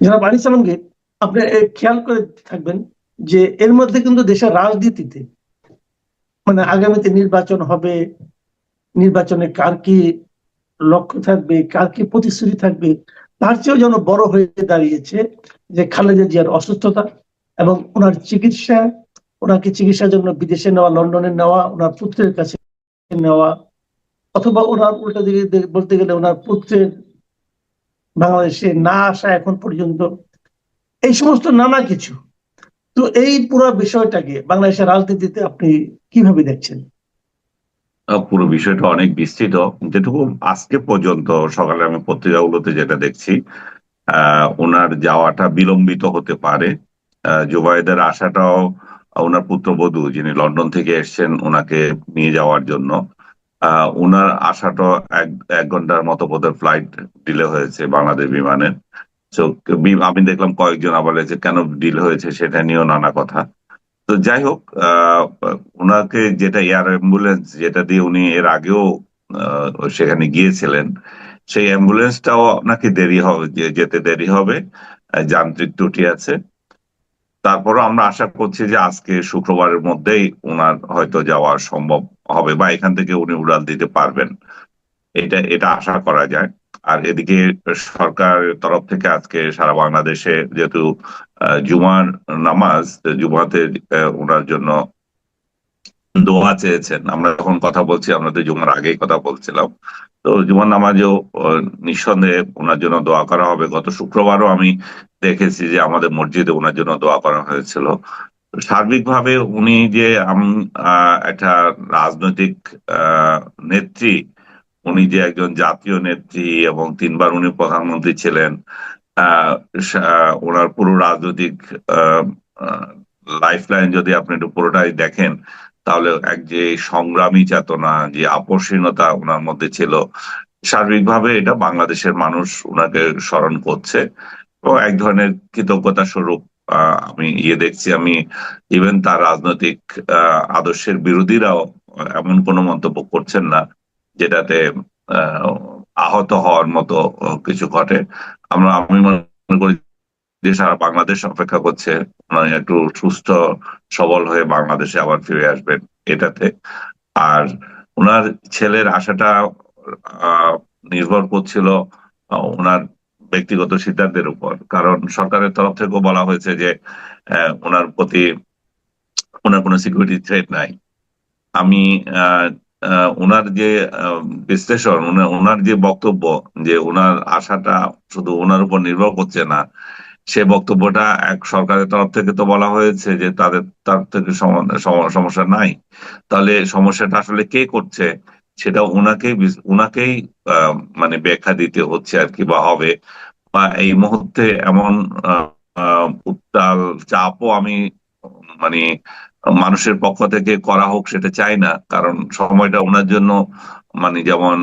জনাব আনিস আলমগীর, আপনি খেয়াল করে থাকবেন যে এর মধ্যে কিন্তু দেশের রাজনীতিতে মানে আগামীতে নির্বাচন হবে, নির্বাচনে কার কি লক্ষ্য থাকবে, কার কি প্রতিশ্রুতি থাকবে, তার চেয়েও যেন বড় হয়ে দাঁড়িয়েছে যে খালেদা জিয়ার অসুস্থতা এবং ওনার চিকিৎসা, ওনাকে চিকিৎসার জন্য বিদেশে নেওয়া, লন্ডনে নেওয়া, ওনার পুত্রের কাছে নেওয়া, অথবা ওনার উল্টা দিকে বলতে গেলে ওনার পুত্রের বাংলাদেশে না আসা এখন পর্যন্ত, এই সমস্ত নানা কিছু। তো এই পুরো বিষয়টাকে বাংলাদেশের রাজনীতিতে আপনি কিভাবে দেখছেন? পুরো বিষয়টা অনেক বিস্তৃত। যেটুকু আজকে পর্যন্ত সকালে আমি পত্রিকাগুলোতে যেটা দেখছি, ওনার যাওয়াটা বিলম্বিত হতে পারে। জুবাইদের আসাটাও, ওনার পুত্রবধূ যিনি লন্ডন থেকে এসেছেন ওনাকে নিয়ে যাওয়ার জন্য, ওনার আসাটা এক এক ঘন্টার মতো বোধহয় ফ্লাইট ডিলে হয়েছে বাংলাদেশ বিমানের। তো আমি দেখলাম কয়েকজন আবার যে কেন ডিলে হয়েছে সেটা নিয়েও নানা কথা। তো যাই হোক, ওনাকে যেটা এয়ার অ্যাম্বুলেন্স যেটা দিয়ে উনি এর আগেও সেখানে গিয়েছিলেন, সেই অ্যাম্বুলেন্সটাও নাকি দেরি হবে, যেতে দেরি হবে, যান্ত্রিক ত্রুটি আছে। তারপরও আমরা আশা করছি যে আজকে শুক্রবারের মধ্যেই ওনার হয়তো যাওয়া সম্ভব হবে, বা এখান থেকে উনি উড়াল দিতে পারবেন, এটা এটা আশা করা যায়। আর এদিকে সরকারের তরফ থেকে আজকে সারা বাংলাদেশে যেহেতু জুমার নামাজ, জুমাতে ওনার জন্য দোয়া চেয়েছেন। আমরা যখন কথা বলছি আমরা তো জুমার আগেই কথা বলছিলাম, তো জুমার নামাজেও নিঃসন্দেহে ওনার জন্য দোয়া করা হবে। গত শুক্রবারও আমি দেখেছি যে আমাদের মসজিদে ওনার জন্য দোয়া করা হয়েছিল। সার্বিকভাবে উনি যে একটা রাজনৈতিক আহ নেত্রী, উনি যে একজন জাতীয় নেত্রী এবং 3বার উনি প্রধানমন্ত্রী ছিলেন। ওনার পুরো রাজনৈতিক লাইফ লাইন যদি আপনি একটু পুরোটাই দেখেন, তাহলে এক যে সংগ্রামী চেতনা, যে আপসহীনতা ওনার মধ্যে ছিল, সার্বিকভাবে এটা বাংলাদেশের মানুষ ওনাকে স্মরণ করছে এবং এক ধরনের কৃতজ্ঞতা স্বরূপ আমি দেখছি। আমি ইভেন তার রাজনৈতিক আদর্শের বিরোধীরাও এমন কোনো মন্তব্য করছেন না যেটাতে আহ আহত হওয়ার মতো কিছু ঘটে। আমি মনে করি যে সারা বাংলাদেশ অপেক্ষা করছে উনি একটু সুস্থ সবল হয়ে বাংলাদেশে আবার ফিরে আসবেন এটাতে। আর ওনার ছেলের আশাটা আহ নির্ভর করছিল ওনার ব্যক্তিগত সিদ্ধান্তের উপর, কারণ সরকারের তরফ থেকেও বলা হয়েছে যে ওনার প্রতি ওনার কোনো সিকিউরিটি থ্রেট নাই। আমি আহ ওনার যে বিশ্লেষণ, ওনার যে বক্তব্য যে ওনার আশাটা শুধু ওনার উপর নির্ভর করছে না, সে বক্তব্যটা এক সরকারের তরফ থেকে তো বলা হয়েছে যে তার থেকে সমস্যা নাই। তাহলে সমস্যাটা আসলে কে করছে সেটা উনাকেই আহ, মানে ব্যাখ্যা দিতে হচ্ছে আর কি, বা হবে। বা এই মুহূর্তে এমন উত্তাল চাপও আমি মানে মানুষের পক্ষ থেকে করা হোক সেটা চাই না, কারণ সময়টা ওনার জন্য যেমন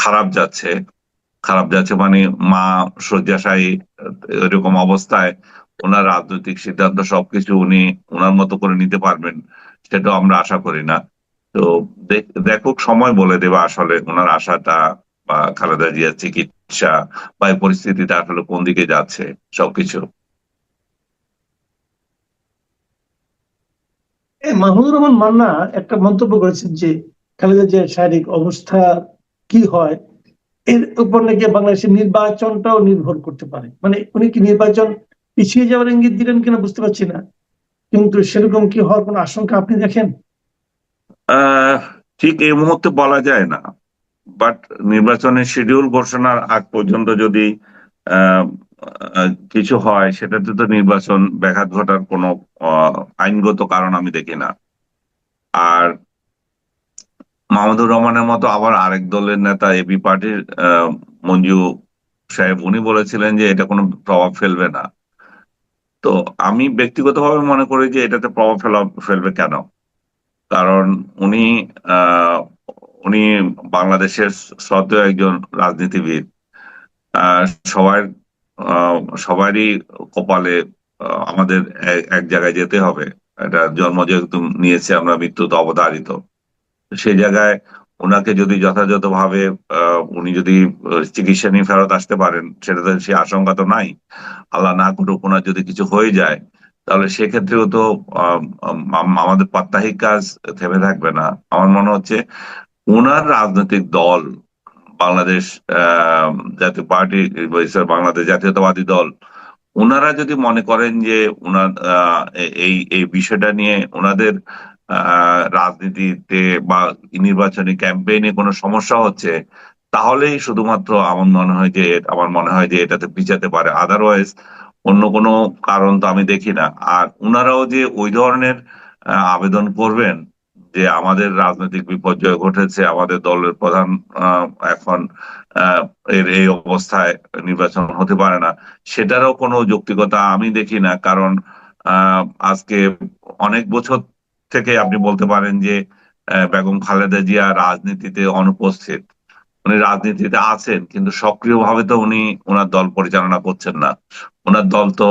খারাপ যাচ্ছে। খারাপ যাচ্ছে মা শয্যাশায়ী, এরকম অবস্থায় ওনার রাজনৈতিক সিদ্ধান্ত সবকিছু উনি ওনার মতো করে নিতে পারবেন সেটাও আমরা আশা করি না। তো দেখুক, সময় বলে দেবে আসলে ওনার আশাটা বা খালেদা জিয়ার চিকিৎসা বা এই পরিস্থিতিটা আসলে কোন দিকে যাচ্ছে সবকিছু। মাহমুদুর রহমান মান্না একটা মন্তব্য করেছেন যে খালেদা জিয়ার শারীরিক অবস্থা কি হয় এর উপর নাকি বাংলাদেশের নির্বাচনটাও নির্ভর করতে পারে। মানে উনি কি নির্বাচন পিছিয়ে যাওয়ার ইঙ্গিত দিলেন কিনা বুঝতে পারছি না, কিন্তু সেরকম কি হওয়ার কোনো আশঙ্কা আপনি দেখেন? আহ ঠিক এই মুহূর্তে বলা যায় না, বাট নির্বাচনের শিডিউল ঘোষণার আগ পর্যন্ত যদি আহ, কিছু হয় সেটাতে তো নির্বাচন ব্যাঘাত ঘটার কোনো আইনগত কারণ আমি দেখি না। আর মাহমুদুর রহমানের মতো আবার আরেক দলের নেতা এবি পার্টির মঞ্জু সাহেব, উনি বলেছিলেন যে এটা কোনো প্রভাব ফেলবে না। তো আমি ব্যক্তিগতভাবে মনে করি যে এটাতে প্রভাব ফেলবে কেন। কারণ উনি আহ উনি বাংলাদেশের শ্রদ্ধেয় একজন রাজনীতিবিদ। আহ সবার আহ সবারই কপালে আমাদের এক জায়গায় যেতে হবে। এটা জন্ম যেহেতু নিয়েছে আমরা, মৃত্যু তো অবধারিত। সেই জায়গায় ওনাকে যদি যথাযথভাবে উনি যদি চিকিৎসা নিয়ে ফেরত আসতে পারেন, সেটাতে সে আশঙ্কা তো নাই। আল্লাহ না করুক ওনার যদি কিছু হয়ে যায়, তাহলে সেক্ষেত্রেও তো আমাদের প্রাত্যহিক কাজ থেমে থাকবে না। আমার মনে হচ্ছে ওনার রাজনৈতিক দল বাংলাদেশ আহ জাতীয় পার্টি, বাংলাদেশ জাতীয়তাবাদী দল, ওনারা যদি মনে করেন যে ওনার এই এই বিষয়টা নিয়ে ওনাদের রাজনীতিতে বা নির্বাচনী ক্যাম্পেইনে কোনো সমস্যা হচ্ছে, তাহলেই শুধুমাত্র আমার মনে হয় যে এটাতে পিছাতে পারে। আদারওয়াইজ অন্য কোনো কারণ তো আমি দেখি না। আর ওনারাও যে ওই ধরনের আবেদন করবেন যে আমাদের রাজনৈতিক বিপর্যয় ঘটেছে, আমাদের দলের প্রধান এখন আহ, এর এই অবস্থায় নির্বাচন হতে পারে না, সেটারও কোনো যৌক্তিকতা আমি দেখি না। কারণ আজকে অনেক বছর থেকে আপনি বলতে পারেন যে বেগম খালেদা জিয়া রাজনীতিতে অনুপস্থিত। উনি রাজনীতিতে আছেন কিন্তু সক্রিয়ভাবে তো উনি ওনার দল পরিচালনা করছেন না। ওনার দল তো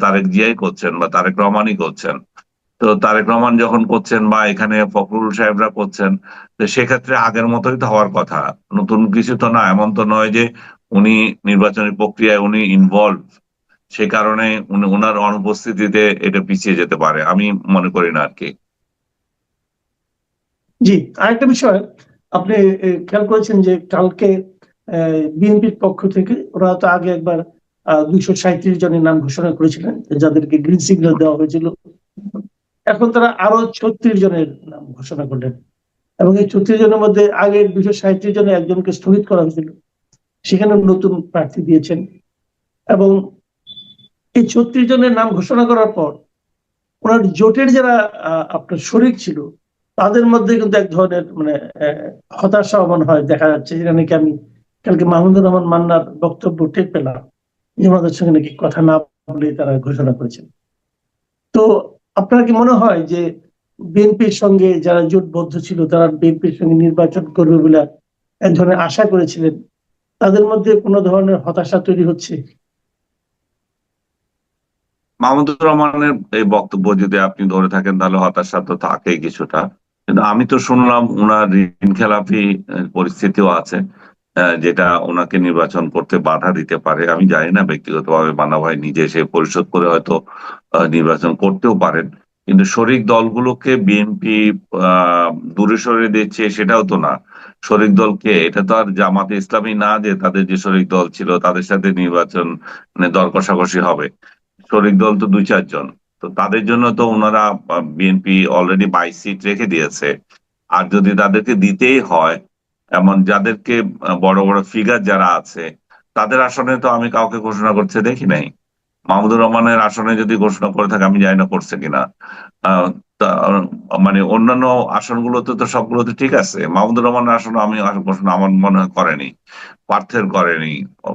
তারেক জিয়াই করছেন বা তারেক রহমানই করছেন। তো তারেক রহমান যখন করছেন বা এখানে ফখরুল সাহেবরা করছেন, তো সেক্ষেত্রে আগের মতোই তো হওয়ার কথা। নতুন কিছু তো না, এমন তো নয় যে উনি নির্বাচনী প্রক্রিয়ায় উনি ইনভলভ, সে কারণে উনি ওনার অনুপস্থিতিতে এটা পিছিয়ে যেতে পারে, আমি মনে করি না আর কি। জি, আরেকটা বিষয় আপনি খেয়াল করেছেন যে কালকে বিএনপির পক্ষ থেকে ওরা তো আগে একবার 237 জনের নাম ঘোষণা করেছিলেন, যাদেরকে গ্রিন সিগন্যাল দেওয়া হয়েছিল। এখন তারা আরো 36 জনের নাম ঘোষণা করলেন, এবং এই 36 জনের মধ্যে আগের 237 জনে একজনকে স্থগিত করা হয়েছিল, সেখানে নতুন প্রার্থী দিয়েছেন। এবং এই 36 জনের নাম ঘোষণা করার পর ওনার জোটের যারা আপনার শরিক ছিল, তাদের মধ্যে কিন্তু এক ধরনের মানে হতাশা মনে হয় দেখা যাচ্ছে, যেটা নাকি আমি কালকে মাহমুদুর রহমান মান্নার বক্তব্য টের পেলাম, যে আমাদের সঙ্গে নাকি কথা না বলে তারা ঘোষণা করেছেন। তো আপনার কি মনে হয় যে বিএনপির সঙ্গে যারা জোটবদ্ধ ছিল, তারা বিএনপির সঙ্গে নির্বাচন করবে বলে এক ধরনের আশা করেছিলেন, তাদের মধ্যে কোনো ধরনের হতাশা তৈরি হচ্ছে? মাহমুদুর রহমানের এই বক্তব্য যদি আপনি ধরে থাকেন, তাহলে হতাশা তো থাকেই কিছুটা। কিন্তু আমি তো শুনলাম ওনার ঋণ খেলাপি পরিস্থিতিও আছে, যেটা ওনাকে নির্বাচন করতে বাধা দিতে পারে। আমি জানি না ব্যক্তিগতভাবে মান্না ভাই নিজে সে পরিশোধ করে হয়তো নির্বাচন করতেও পারেন। কিন্তু শরিক দলগুলোকে বিএনপি দূরে সরিয়ে দিচ্ছে সেটাও তো না। শরিক দলকে, এটা তো আর জামাতে ইসলামী না যে তাদের যে শরিক দল ছিল তাদের সাথে নির্বাচন মানে দর কষাকষি হবে। শরিক দল তো 2-4 জন। তো তাদের জন্য তো ওনারা বিএনপি অলরেডি 22 সিট রেখে দিয়েছে। আর যদি তাদেরকে দিতেই হয়, এমন যাদেরকে বড় বড় ফিগার যারা আছে, তাদের আসনে তো আমি কাউকে ঘোষণা করতে দেখি নাই। মাহমুদুর রহমানের আসনে যদি ঘোষণা করে থাকে, আমি জানি না করছে কিনা। আহ, মানে অন্যান্য আসনগুলোতে তো সবগুলোতে ঠিক আছে, মাহমুদুর রহমানের আসনে আমি ঘোষণা আমার মনে হয় করেনি। পার্থের করেনি,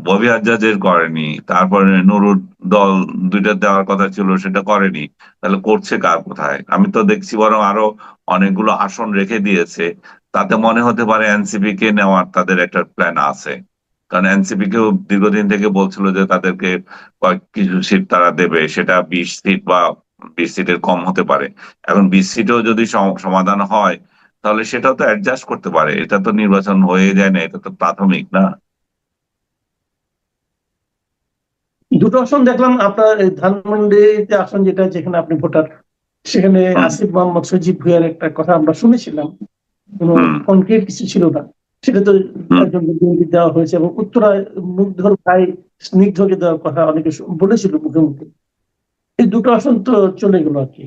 ববি হাজ্জাজের করেনি, তারপরে নুরুর দল দুইটা দেওয়ার কথা ছিল সেটা করেনি। তাহলে করছে কার কোথায়? আমি তো দেখছি বরং আরো অনেকগুলো আসন রেখে দিয়েছে। তাতে মনে হতে পারে এনসিপি কে নেওয়ার তাদের একটা প্ল্যান আছে। কারণ এনসিপি কেও দীর্ঘদিন থেকে বলছিল যে তাদেরকে কয়েক কিছু সিট তারা দেবে, সেটা 20 সিট বা 20 সিটের কম হতে পারে। এখন 20 সিটেও যদি সমাধান হয়, তাহলে সেটাও তো অ্যাডজাস্ট করতে পারে। এটা তো নির্বাচন হয়ে যায় না, এটা তো প্রাথমিক না। দুটো আসন দেখলাম আপনার, এই ধানমন্ডিতে আসন যেটা, যেখানে আপনি ভোটার, সেখানে হুম। আসিফ মোহাম্মদ সজীব ভুইয়ার একটা কথা আমরা শুনেছিলাম, কোনো হুম। কনক্রিট কিছু ছিল না। সেটা তো হুম। একজন বিএনপি দেওয়া হয়েছে, এবং উত্তরায় মুগ্ধর ভাই স্নিগ্ধকে দেওয়ার কথা অনেকে বলেছিল মুখে মুখে। এই দুটো আসন তো চলে গেল আর কি।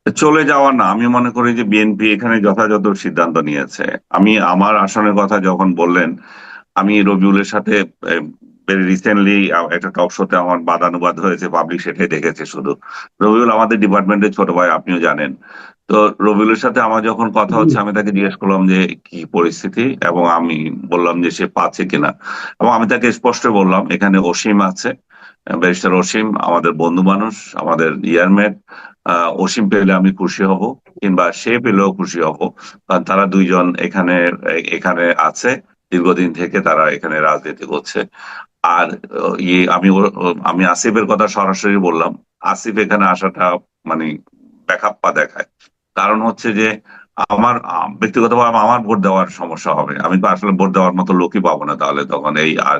চলে যাওয়া না, আমি মনে করি যে বিএনপি এখানে যথাযথ সিদ্ধান্ত নিয়েছে। আমি আমার আসনের কথা যখন বললেন, আমি রবিউলের সাথে ভেরি রিসেন্টলি একটা টক শোতে আমার বাদানুবাদ হয়েছে, পাবলিক সেটাই দেখেছে শুধু। রবিউল আমাদের ডিপার্টমেন্টের ছোট ভাই, আপনিও জানেন। তো রবিউলের সাথে আমার যখন কথা জি। হচ্ছে, আমি তাকে জিজ্ঞেস করলাম যে কি পরিস্থিতি, এবং আমি বললাম যে সে পাচ্ছে কিনা। এবং আমি তাকে স্পষ্ট বললাম এখানে অসীম আছে, ব্যারিস্টার অসীম আমাদের বন্ধু মানুষ, আমাদের ইয়ারমেট। অসীম পেলে আমি খুশি হব, কিংবা সে পেলেও খুশি হব। কারণ তারা দুইজন এখানে এখানে আছে, দীর্ঘদিন থেকে তারা এখানে রাজনীতি করছে। আর আমি আসিফের কথা সরাসরি বললাম। আসিফ এখানে আসাটা মানে ব্যাখাপ্পা দেখায়। কারণ হচ্ছে যে আমার ব্যক্তিগতভাবে আমার ভোট দেওয়ার সমস্যা হবে, আমি তো আসলে ভোট দেওয়ার মতো লোকই পাবো না তাহলে তখন। এই আর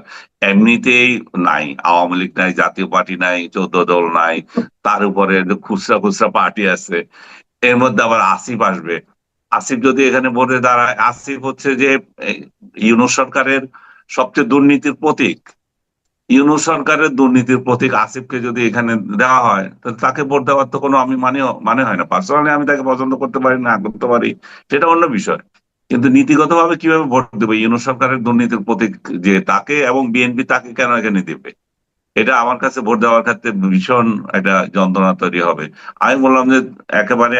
এমনিতেই নাই, আওয়ামী লীগ নাই, জাতীয় পার্টি নাই, 14 দল নাই, তার উপরে খুচরা খুচরা পার্টি আছে, এর মধ্যে আবার আসিফ আসবে। আসিফ যদি এখানে ভোটে দাঁড়ায়, আসিফ হচ্ছে যে এই, ইউনূস সরকারের সবচেয়ে দুর্নীতির প্রতীক। ইউনূস সরকারের দুর্নীতির প্রতীক আসিফকে যদি এখানে দেওয়া হয়, তাহলে তাকে ভোট দেওয়ার তো কোনো আমি মানে হয় না। পার্সোনালি আমি তাকে পছন্দ করতে পারি না করতে পারি, সেটা অন্য বিষয়। কিন্তু নীতিগতভাবে কিভাবে ভোট দেবে ইউনূস সরকারের দুর্নীতির প্রতীক যে তাকে, এবং বিএনপি তাকে কেন এখানে দেবে? এটা আমার কাছে ভোট দেওয়ার ক্ষেত্রে ভীষণ একটা যন্ত্রণা তৈরি হবে। আমি বললাম যে একেবারে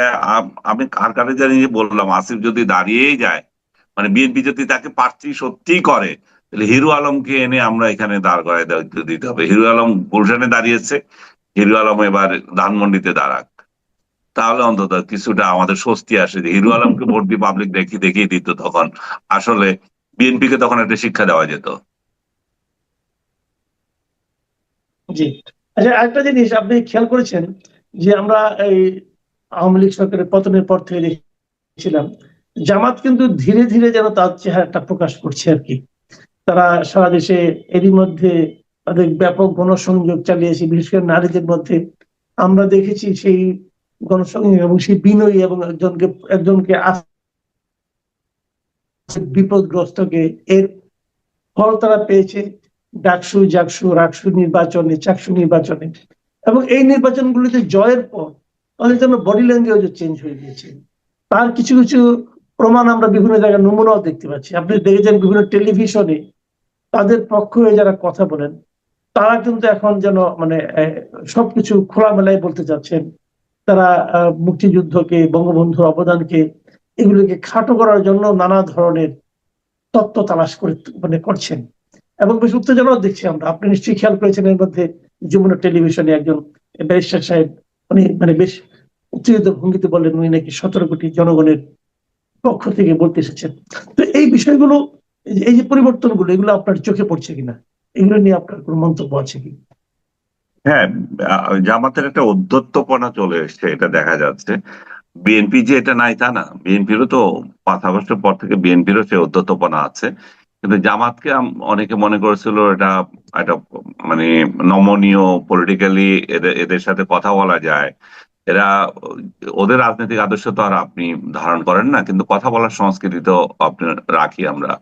আমি কার কারে জানি যে বললাম, আসিফ যদি দাঁড়িয়েই যায়, মানে বিএনপি যদি তাকে প্রার্থী সত্যিই করে, তাহলে হিরো আলমকে এনে আমরা এখানে দাঁড় করায় দিতে হবে। হিরো আলম গুলশানে দাঁড়িয়েছে, হিরো আলম এবার ধানমন্ডিতে দাঁড়াক, তাহলে অন্তত কিছুটা আমাদের স্বস্তি আসে যে হিরো আলমকে ভোট দিয়ে পাবলিক দেখিয়ে দিত, তখন আসলে বিএনপি কে তখন একটা শিক্ষা দেওয়া যেত। জি। আচ্ছা, আরেকটা জিনিস আপনি খেয়াল করেছেন যে আমরা এই আওয়ামী লীগ সরকারের পতনের পর থেকে দেখছিলাম জামাত কিন্তু ধীরে ধীরে যেন তার চেহারাটা প্রকাশ করছে আর কি। তারা সারা দেশে এরই মধ্যে তাদের ব্যাপক গণসংযোগ চালিয়েছে, বিশেষ করে নারীদের মধ্যে। আমরা দেখেছি সেই গণসংযোগ এবং সেই বিনয়ী এবং একজনকে বিপদগ্রস্তকে এর ফল তারা পেয়েছে ডাকসু, জাকসু, রাকসু নির্বাচনে, চাকসু নির্বাচনে। এবং এই নির্বাচনগুলিতে জয়ের পর তাদের জন্য বডি ল্যাঙ্গুয়েজও চেঞ্জ হয়ে গিয়েছে। তার কিছু কিছু প্রমাণ আমরা বিভিন্ন জায়গায় নমুনাও দেখতে পাচ্ছি। আপনি দেখেছেন বিভিন্ন টেলিভিশনে তাদের পক্ষ হয়ে যারা কথা বলেন তারা কিন্তু এখন যেন মানে সবকিছু খোলামেলায় বলতে চাচ্ছেন। তারা মুক্তিযুদ্ধকে, বঙ্গবন্ধুর অবদানকে, এগুলোকে খাটো করার জন্য নানা ধরনের তত্ত্ব তালাশ করে মানে করছেন। এবং বেশ উত্তেজনাও দেখছি আমরা। আপনি নিশ্চয়ই খেয়াল করেছেন এর মধ্যে যমুনা টেলিভিশনে একজন ব্যারিস্টার সাহেব উনি মানে বেশ উত্তেজিত ভঙ্গিতে বললেন উনি নাকি 17 কোটি জনগণের পক্ষ থেকে বলতে এসেছেন। তো এই বিষয়গুলো, এই যে পরিবর্তনগুলো, এগুলো আপনার চোখে পড়ছে কিনা, এগুলো নিয়ে আপনার কোনো মন্তব্য আছে কি? হ্যাঁ, জামাতের একটা উদ্ধত্তপনা চলে এসছে, এটা দেখা যাচ্ছে। বিএনপি যে এটা নাই তা না, বিএনপিরও তো 5 আগস্টের পর থেকে বিএনপিরও সে উদ্ধতপনা আছে। কিন্তু জামাতকে অনেকে মনে করেছিল এটা একটা মানে নমনীয়, পলিটিক্যালি এদের এদের সাথে কথা বলা যায়। এরা ওদের রাজনৈতিক আদর্শ তো আর আপনি ধারণ করেন না, কিন্তু কথা বলার সংস্কৃতি তো আপনি রাখি আমরা।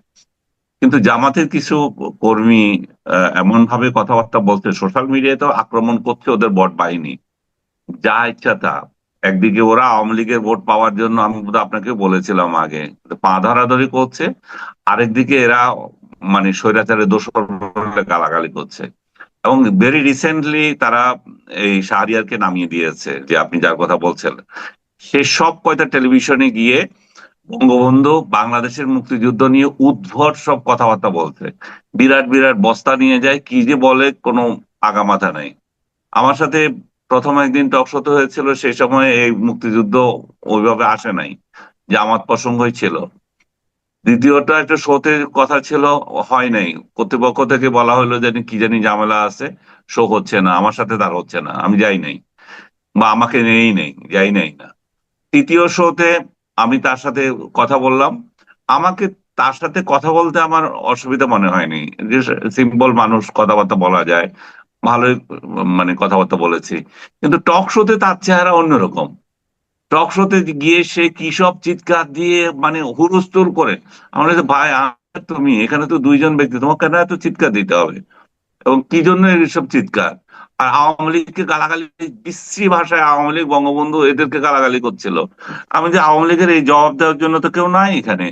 কিন্তু জামাতের কিছু কর্মী এমন ভাবে কথাবার্তা বলছে, সোশ্যাল মিডিয়ায় তো আক্রমণ করছে ওদের বট বাহিনী, যা ইচ্ছা তা। একদিকে ওরা আওয়ামী লীগের ভোট পাওয়ার জন্য, আমি বোধহয় আপনাকে বলেছিলাম আগে, পা ধরাধরি করছে। আরেকদিকে এরা মানে স্বৈরাচারের দোষর বলে গালাগালি করছে। এবং ভেরি রিসেন্টলি তারা এই শাহরিয়ারকে নামিয়ে দিয়েছে, যে আপনি যার কথা বলছেন। সে সব কয়টা টেলিভিশনে গিয়ে বঙ্গবন্ধু বাংলাদেশের মুক্তিযুদ্ধ নিয়ে উদ্ভট সব কথাবার্তা বলছে। বিরাট বিরাট বস্তা নিয়ে যায়, কি যে বলে কোনো আগামাথা নাই। আমার সাথে প্রথম একদিন টক শোতে হয়েছিল, সেই সময় এই মুক্তিযুদ্ধ ওইভাবে আসে নাই, জামাত প্রসঙ্গই ছিল। দ্বিতীয়টা একটা শোতে কথা ছিল, হয় নাই, কর্তৃপক্ষ থেকে বলা হলো যে কি জানি ঝামেলা আছে, শো হচ্ছে না, আমার সাথে তার হচ্ছে না, আমি যাই নাই, বা আমাকে নেই নেই, যাই নাই না। তৃতীয় শোতে আমি তার সাথে কথা বললাম। আমাকে তার সাথে কথা বলতে আমার অসুবিধা মনে হয়নি, যে সিম্পল মানুষ, কথাবার্তা বলা যায়, ভালোই মানে কথাবার্তা বলেছি। কিন্তু টক শোতে তার চেহারা অন্যরকম। টক শোতে গিয়ে সে কি সব চিৎকার দিয়ে মানে হুলস্থুল করে। আমরা বলছি, ভাই তুমি এখানে তো দুইজন ব্যক্তি, তোমাকে কেন এত চিৎকার দিতে হবে, এবং কি জন্য এইসব চিৎকার? আর আওয়ামী লীগকে গালাগালি, বিশ্রী ভাষায় আওয়ামী লীগ, বঙ্গবন্ধু এদেরকে গালাগালি করছিল। আমি যে আওয়ামী লীগের এই জবাব দেওয়ার জন্য তো কেউ নাই এখানে।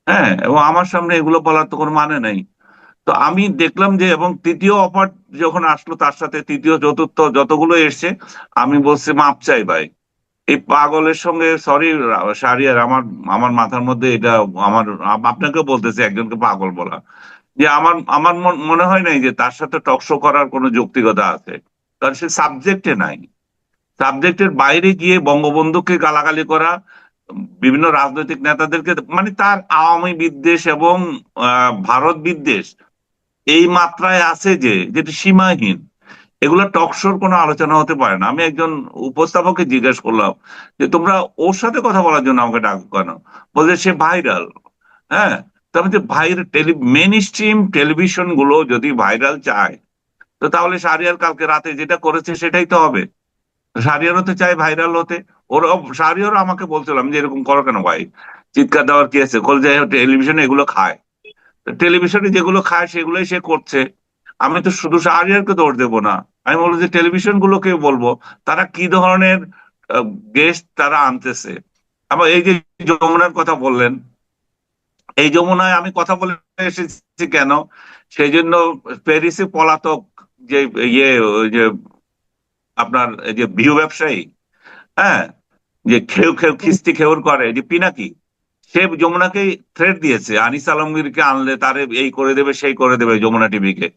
হ্যাঁ, এবং আমার সামনে এগুলো বলার তো কোনো মানে নেই। তো আমি দেখলাম যে, এবং তৃতীয় অফার যখন আসলো তার সাথে, তৃতীয় চতুর্থ যতগুলো এসছে, আমি বলছি মাপ চাই ভাই, এই পাগলের সঙ্গে, সরি শাহরিয়ার, আমার আমার মাথার মধ্যে এটা, আমার আপনাকেও বলতেছে একজনকে পাগল বলা, যে আমার আমার মনে হয় নাই যে তার সাথে টকশো করার কোনো যৌক্তিকতা আছে। কারণ সে সাবজেক্টে নাই। সাবজেক্টের বাইরে গিয়ে বঙ্গবন্ধুকে গালাগালি করা, বিভিন্ন রাজনৈতিক নেতাদেরকে, মানে তার আওয়ামী বিদ্বেষ এবং ভারত বিদ্বেষ এই মাত্রায় আছে যে, যেটা সীমাহীন। এগুলো টক শোর কোনো আলোচনা হতে পারে না। আমি একজন উপস্থাপককে জিজ্ঞেস করলাম যে তোমরা ওর সাথে কথা বলার জন্য আমাকে ডাকো কেন? বলছে সে ভাইরাল। হ্যাঁ, তবে যে মেন স্ট্রিম টেলিভিশন গুলো যদি ভাইরাল চায়, তো তাহলে শাহরিয়ার কালকে রাতে যেটা করেছে সেটাই তো হবে। শাহরিয়ারও তো চাই ভাইরাল হতে। শাহরিয়ারও আমাকে বলছিলাম যে এরকম করো কেন ভাই, চিৎকার দেওয়ার কি আছে? বল যে টেলিভিশনে এগুলো খায়, টেলিভিশনে যেগুলো খায় সেগুলোই সে করছে। আমি তো শুধু শাহরিয়ারকে দোষ দেবো না, আমি বলবো যে টেলিভিশন গুলোকে বলবো তারা কি ধরনের গেস্ট তারা আনতেছে। আবার এই যে যমুনার কথা বললেন, এই যমুনায় আমি কথা বলে এসেছি কেন, সেই জন্য প্যারিসে পলাতক যে ইয়ে ওই যে আপনার এই যে ভিউ ব্যবসায়ী, হ্যাঁ, যে খেউ খেউ খিস্তি খেউর করে, যে পিনাকি, সে যমুনাকে থ্রেট দিয়েছে আনিস আলমগীরকে আনলে তারে এই করে দেবে সেই করে দেবে যমুনা টিভিকে।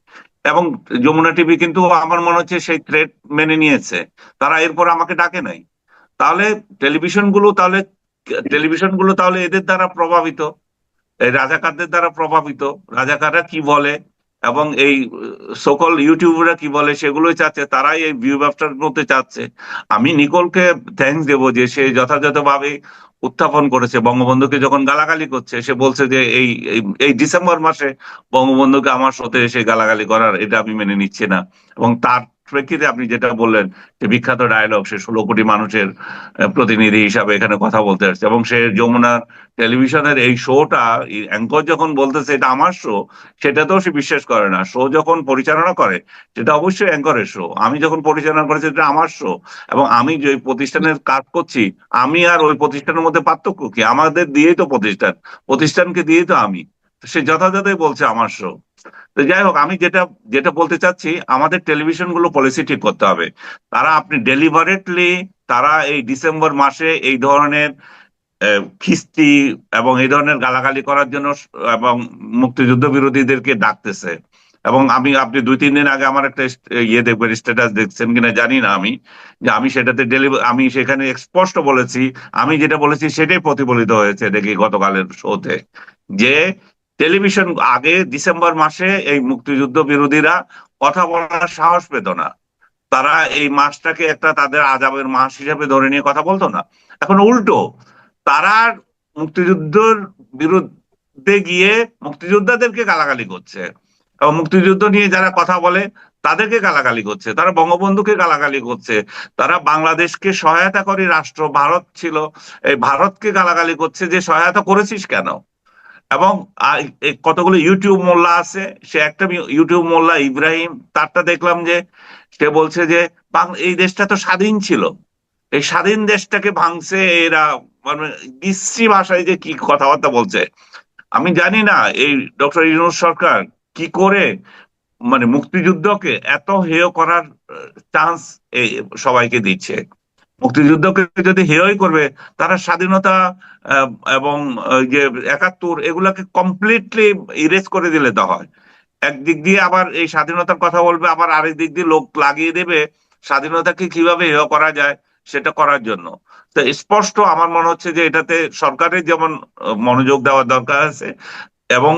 এবং যমুনা টিভি কিন্তু আমার মনে হচ্ছে সেই থ্রেট মেনে নিয়েছে, তারা এরপর আমাকে ডাকে নাই। তাহলে টেলিভিশন গুলো তাহলে এদের দ্বারা প্রভাবিত, এই রাজাকারদের দ্বারা প্রভাবিত। রাজাকাররা কি বলে এবং এই সকল ইউটিউবাররা কি বলে সেগুলোই চাচ্ছে, তারাই এই ভিউ ব্যবসার মধ্যে চাচ্ছে। আমি নিকোলকে থ্যাঙ্কস দেবো যে সে যথাযথভাবে উত্থাপন করেছে। বঙ্গবন্ধুকে যখন গালাগালি করছে, সে বলছে যে এই এই এই ডিসেম্বর মাসে বঙ্গবন্ধুকে আমার সাথে এসে গালাগালি করার, এটা আমি মেনে নিচ্ছি না। এবং তার প্রেক্ষিতে আপনি যেটা বললেন যে বিখ্যাত ডায়লগ, সে 16 কোটি মানুষের প্রতিনিধি হিসাবে এখানে কথা বলতে আসছে, এবং সে যমুনা টেলিভিশনের এই শোটা অ্যাঙ্কর যখন বলতেছে এটা আমার শো, সেটাতেও সে বিশ্বাস করে না। শো যখন পরিচালনা করে সেটা অবশ্যই অ্যাঙ্করের শো, আমি যখন পরিচালনা করেছি এটা আমার শো। এবং আমি যে প্রতিষ্ঠানের কাজ করছি, আমি আর ওই প্রতিষ্ঠানের মধ্যে পার্থক্য কি? আমাদের দিয়েই তো প্রতিষ্ঠান, প্রতিষ্ঠানকে দিয়েই তো আমি। তো সে যথাযথই বলছে আমার শো। তো যাই হোক, আমি যেটা যেটা বলতে চাচ্ছি, আমাদের টেলিভিশন গুলো পলিসি ঠিক করতে হবে। তারা আপনি ডেলিভারেটলি তারা এই ডিসেম্বর মাসে এই ধরনের খিস্তি এবং এই ধরনের গালাগালি করার জন্য এবং মুক্তিযুদ্ধ বিরোধীদেরকে ডাকতেছে। এবং আপনি 2-3 দিন আগে আমার একটা ইয়ে দেখবেন, স্ট্যাটাস দেখছেন কিনা জানি না আমি, যে আমি সেটাতে আমি সেখানে স্পষ্ট বলেছি, আমি যেটা বলেছি সেটাই প্রতিফলিত হয়েছে দেখি গতকালের শোতে, যে টেলিভিশন আগে ডিসেম্বর মাসে এই মুক্তিযুদ্ধ বিরোধীরা কথা বলার সাহস পেত না। তারা এই মাসটাকে একটা তাদের আজাবের মাস হিসেবে ধরে নিয়ে কথা বলতো না। এখন উল্টো, তারা মুক্তিযুদ্ধের বিরুদ্ধে গিয়ে মুক্তিযোদ্ধাদেরকে গালাগালি করছে, এবং মুক্তিযুদ্ধ নিয়ে যারা কথা বলে তাদেরকে গালাগালি করছে, তারা বঙ্গবন্ধুকে গালাগালি করছে, তারা বাংলাদেশকে সহায়তা করে রাষ্ট্র ভারত ছিল, এই ভারতকে গালাগালি করছে যে সহায়তা করেছিস কেন। এবং কতগুলো ইউটিউব মোল্লা আছে, সে একটা ইউটিউব মোল্লা ইব্রাহিম, তারটা দেখলাম যে সে বলছে যে এই দেশটা তো স্বাধীন ছিল, এই স্বাধীন দেশটাকে ভাঙছে এরা, মানে বিশ্রী ভাষায় যে কি কথাবার্তা বলছে। আমি জানি না এই ডক্টর ইউনূস সরকার কি করে মানে মুক্তিযুদ্ধকে এত হেয় করার চান্স সবাইকে দিচ্ছে। মুক্তিযুদ্ধকে যদি হেয়ই করবে, তারা স্বাধীনতা আহ, এবং যে 71 এগুলাকে কমপ্লিটলি ইরেজ করে দিলে তো হয়। একদিক দিয়ে আবার এই স্বাধীনতার কথা বলবে, আবার আরেক দিক দিয়ে লোক লাগিয়ে দেবে স্বাধীনতাকে কিভাবে হেয় করা যায় সেটা করার জন্য। তো স্পষ্ট আমার মনে হচ্ছে যে এটাতে সরকারের যেমন মনোযোগ দেওয়ার দরকার আছে, এবং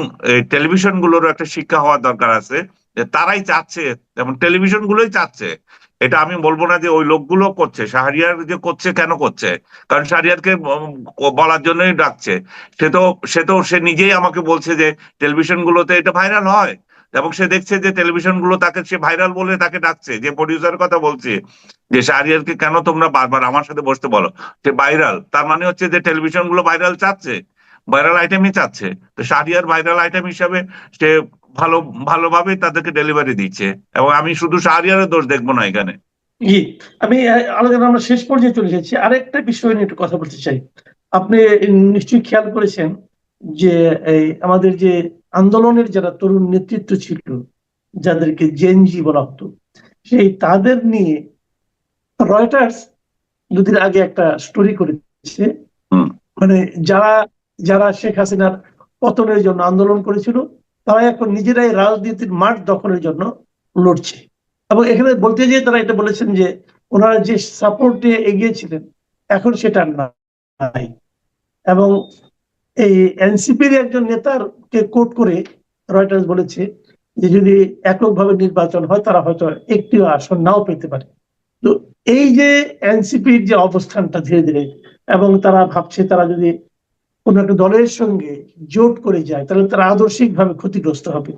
টেলিভিশন গুলোরও একটা শিক্ষা হওয়ার দরকার আছে, যে তারাই চাচ্ছে, যেমন টেলিভিশন গুলোই চাচ্ছে। এটা আমি বলবো না যে ওই লোকগুলো করছে, শাহরিয়ার যে করছে কেন করছে, কারণ শাহরিয়ারকে বলার জন্যই ডাকছে। সে নিজেই আমাকে বলছে যে টেলিভিশন গুলোতে এটা ভাইরাল হয়, এবং সে দেখছে যে টেলিভিশন গুলো তাকে, সে ভাইরাল বলে তাকে ডাকছে। যে প্রডিউসার কথা বলছে যে শাহরিয়ারকে কেন তোমরা বারবার আমার সাথে বসতে বলো, সে ভাইরাল, তার মানে হচ্ছে যে টেলিভিশন গুলো ভাইরাল চাচ্ছে, ভাইরাল আইটেমই চাচ্ছে। তো শাহরিয়ার ভাইরাল আইটেম হিসাবে সে ভালো ভালোভাবে তাদেরকে ডেলিভারি দিচ্ছে, এবং আমি শুধু শাহরিয়ারের দোষ দেখবো না এখানে। জি, আমি আলোচনা আমরা শেষ পর্যায়ে চলে এসেছি, আরেকটা বিষয় নিয়ে একটু কথা বলতে চাই। আপনি নিশ্চয়ই খেয়াল করেছেন যে এই আমাদের যে আন্দোলনের যারা তরুণ নেতৃত্ব ছিল, যাদেরকে জেনজি বলা হতো, সেই তাদের নিয়ে রয়টার্স দুদিন আগে একটা স্টোরি করেছে। হুম। মানে যারা যারা শেখ হাসিনার পতনের জন্য আন্দোলন করেছিল, তারা এখন নিজেরাই রাজনীতির মাঠ দখলের জন্য লড়ছে। এবং এখানে বলতে যেয়ে তারা এটা বলেছেন যে ওনারা যে সাপোর্ট নিয়ে এগিয়েছিলেন এখন সেটা নাই। এবং এই এনসিপির একজন নেতার কে কোট করে রয়টার্স বলেছে যে যদি এককভাবে নির্বাচন হয় তারা হয়তো একটিও আসন নাও পেতে পারে। তো এই যে এনসিপির যে অবস্থানটা ধীরে ধীরে, এবং তারা ভাবছে তারা যদি কোন একটা দলের সঙ্গে জোট করে যায় তাহলে তারা আদর্শিকভাবে ক্ষতিগ্রস্ত হবে।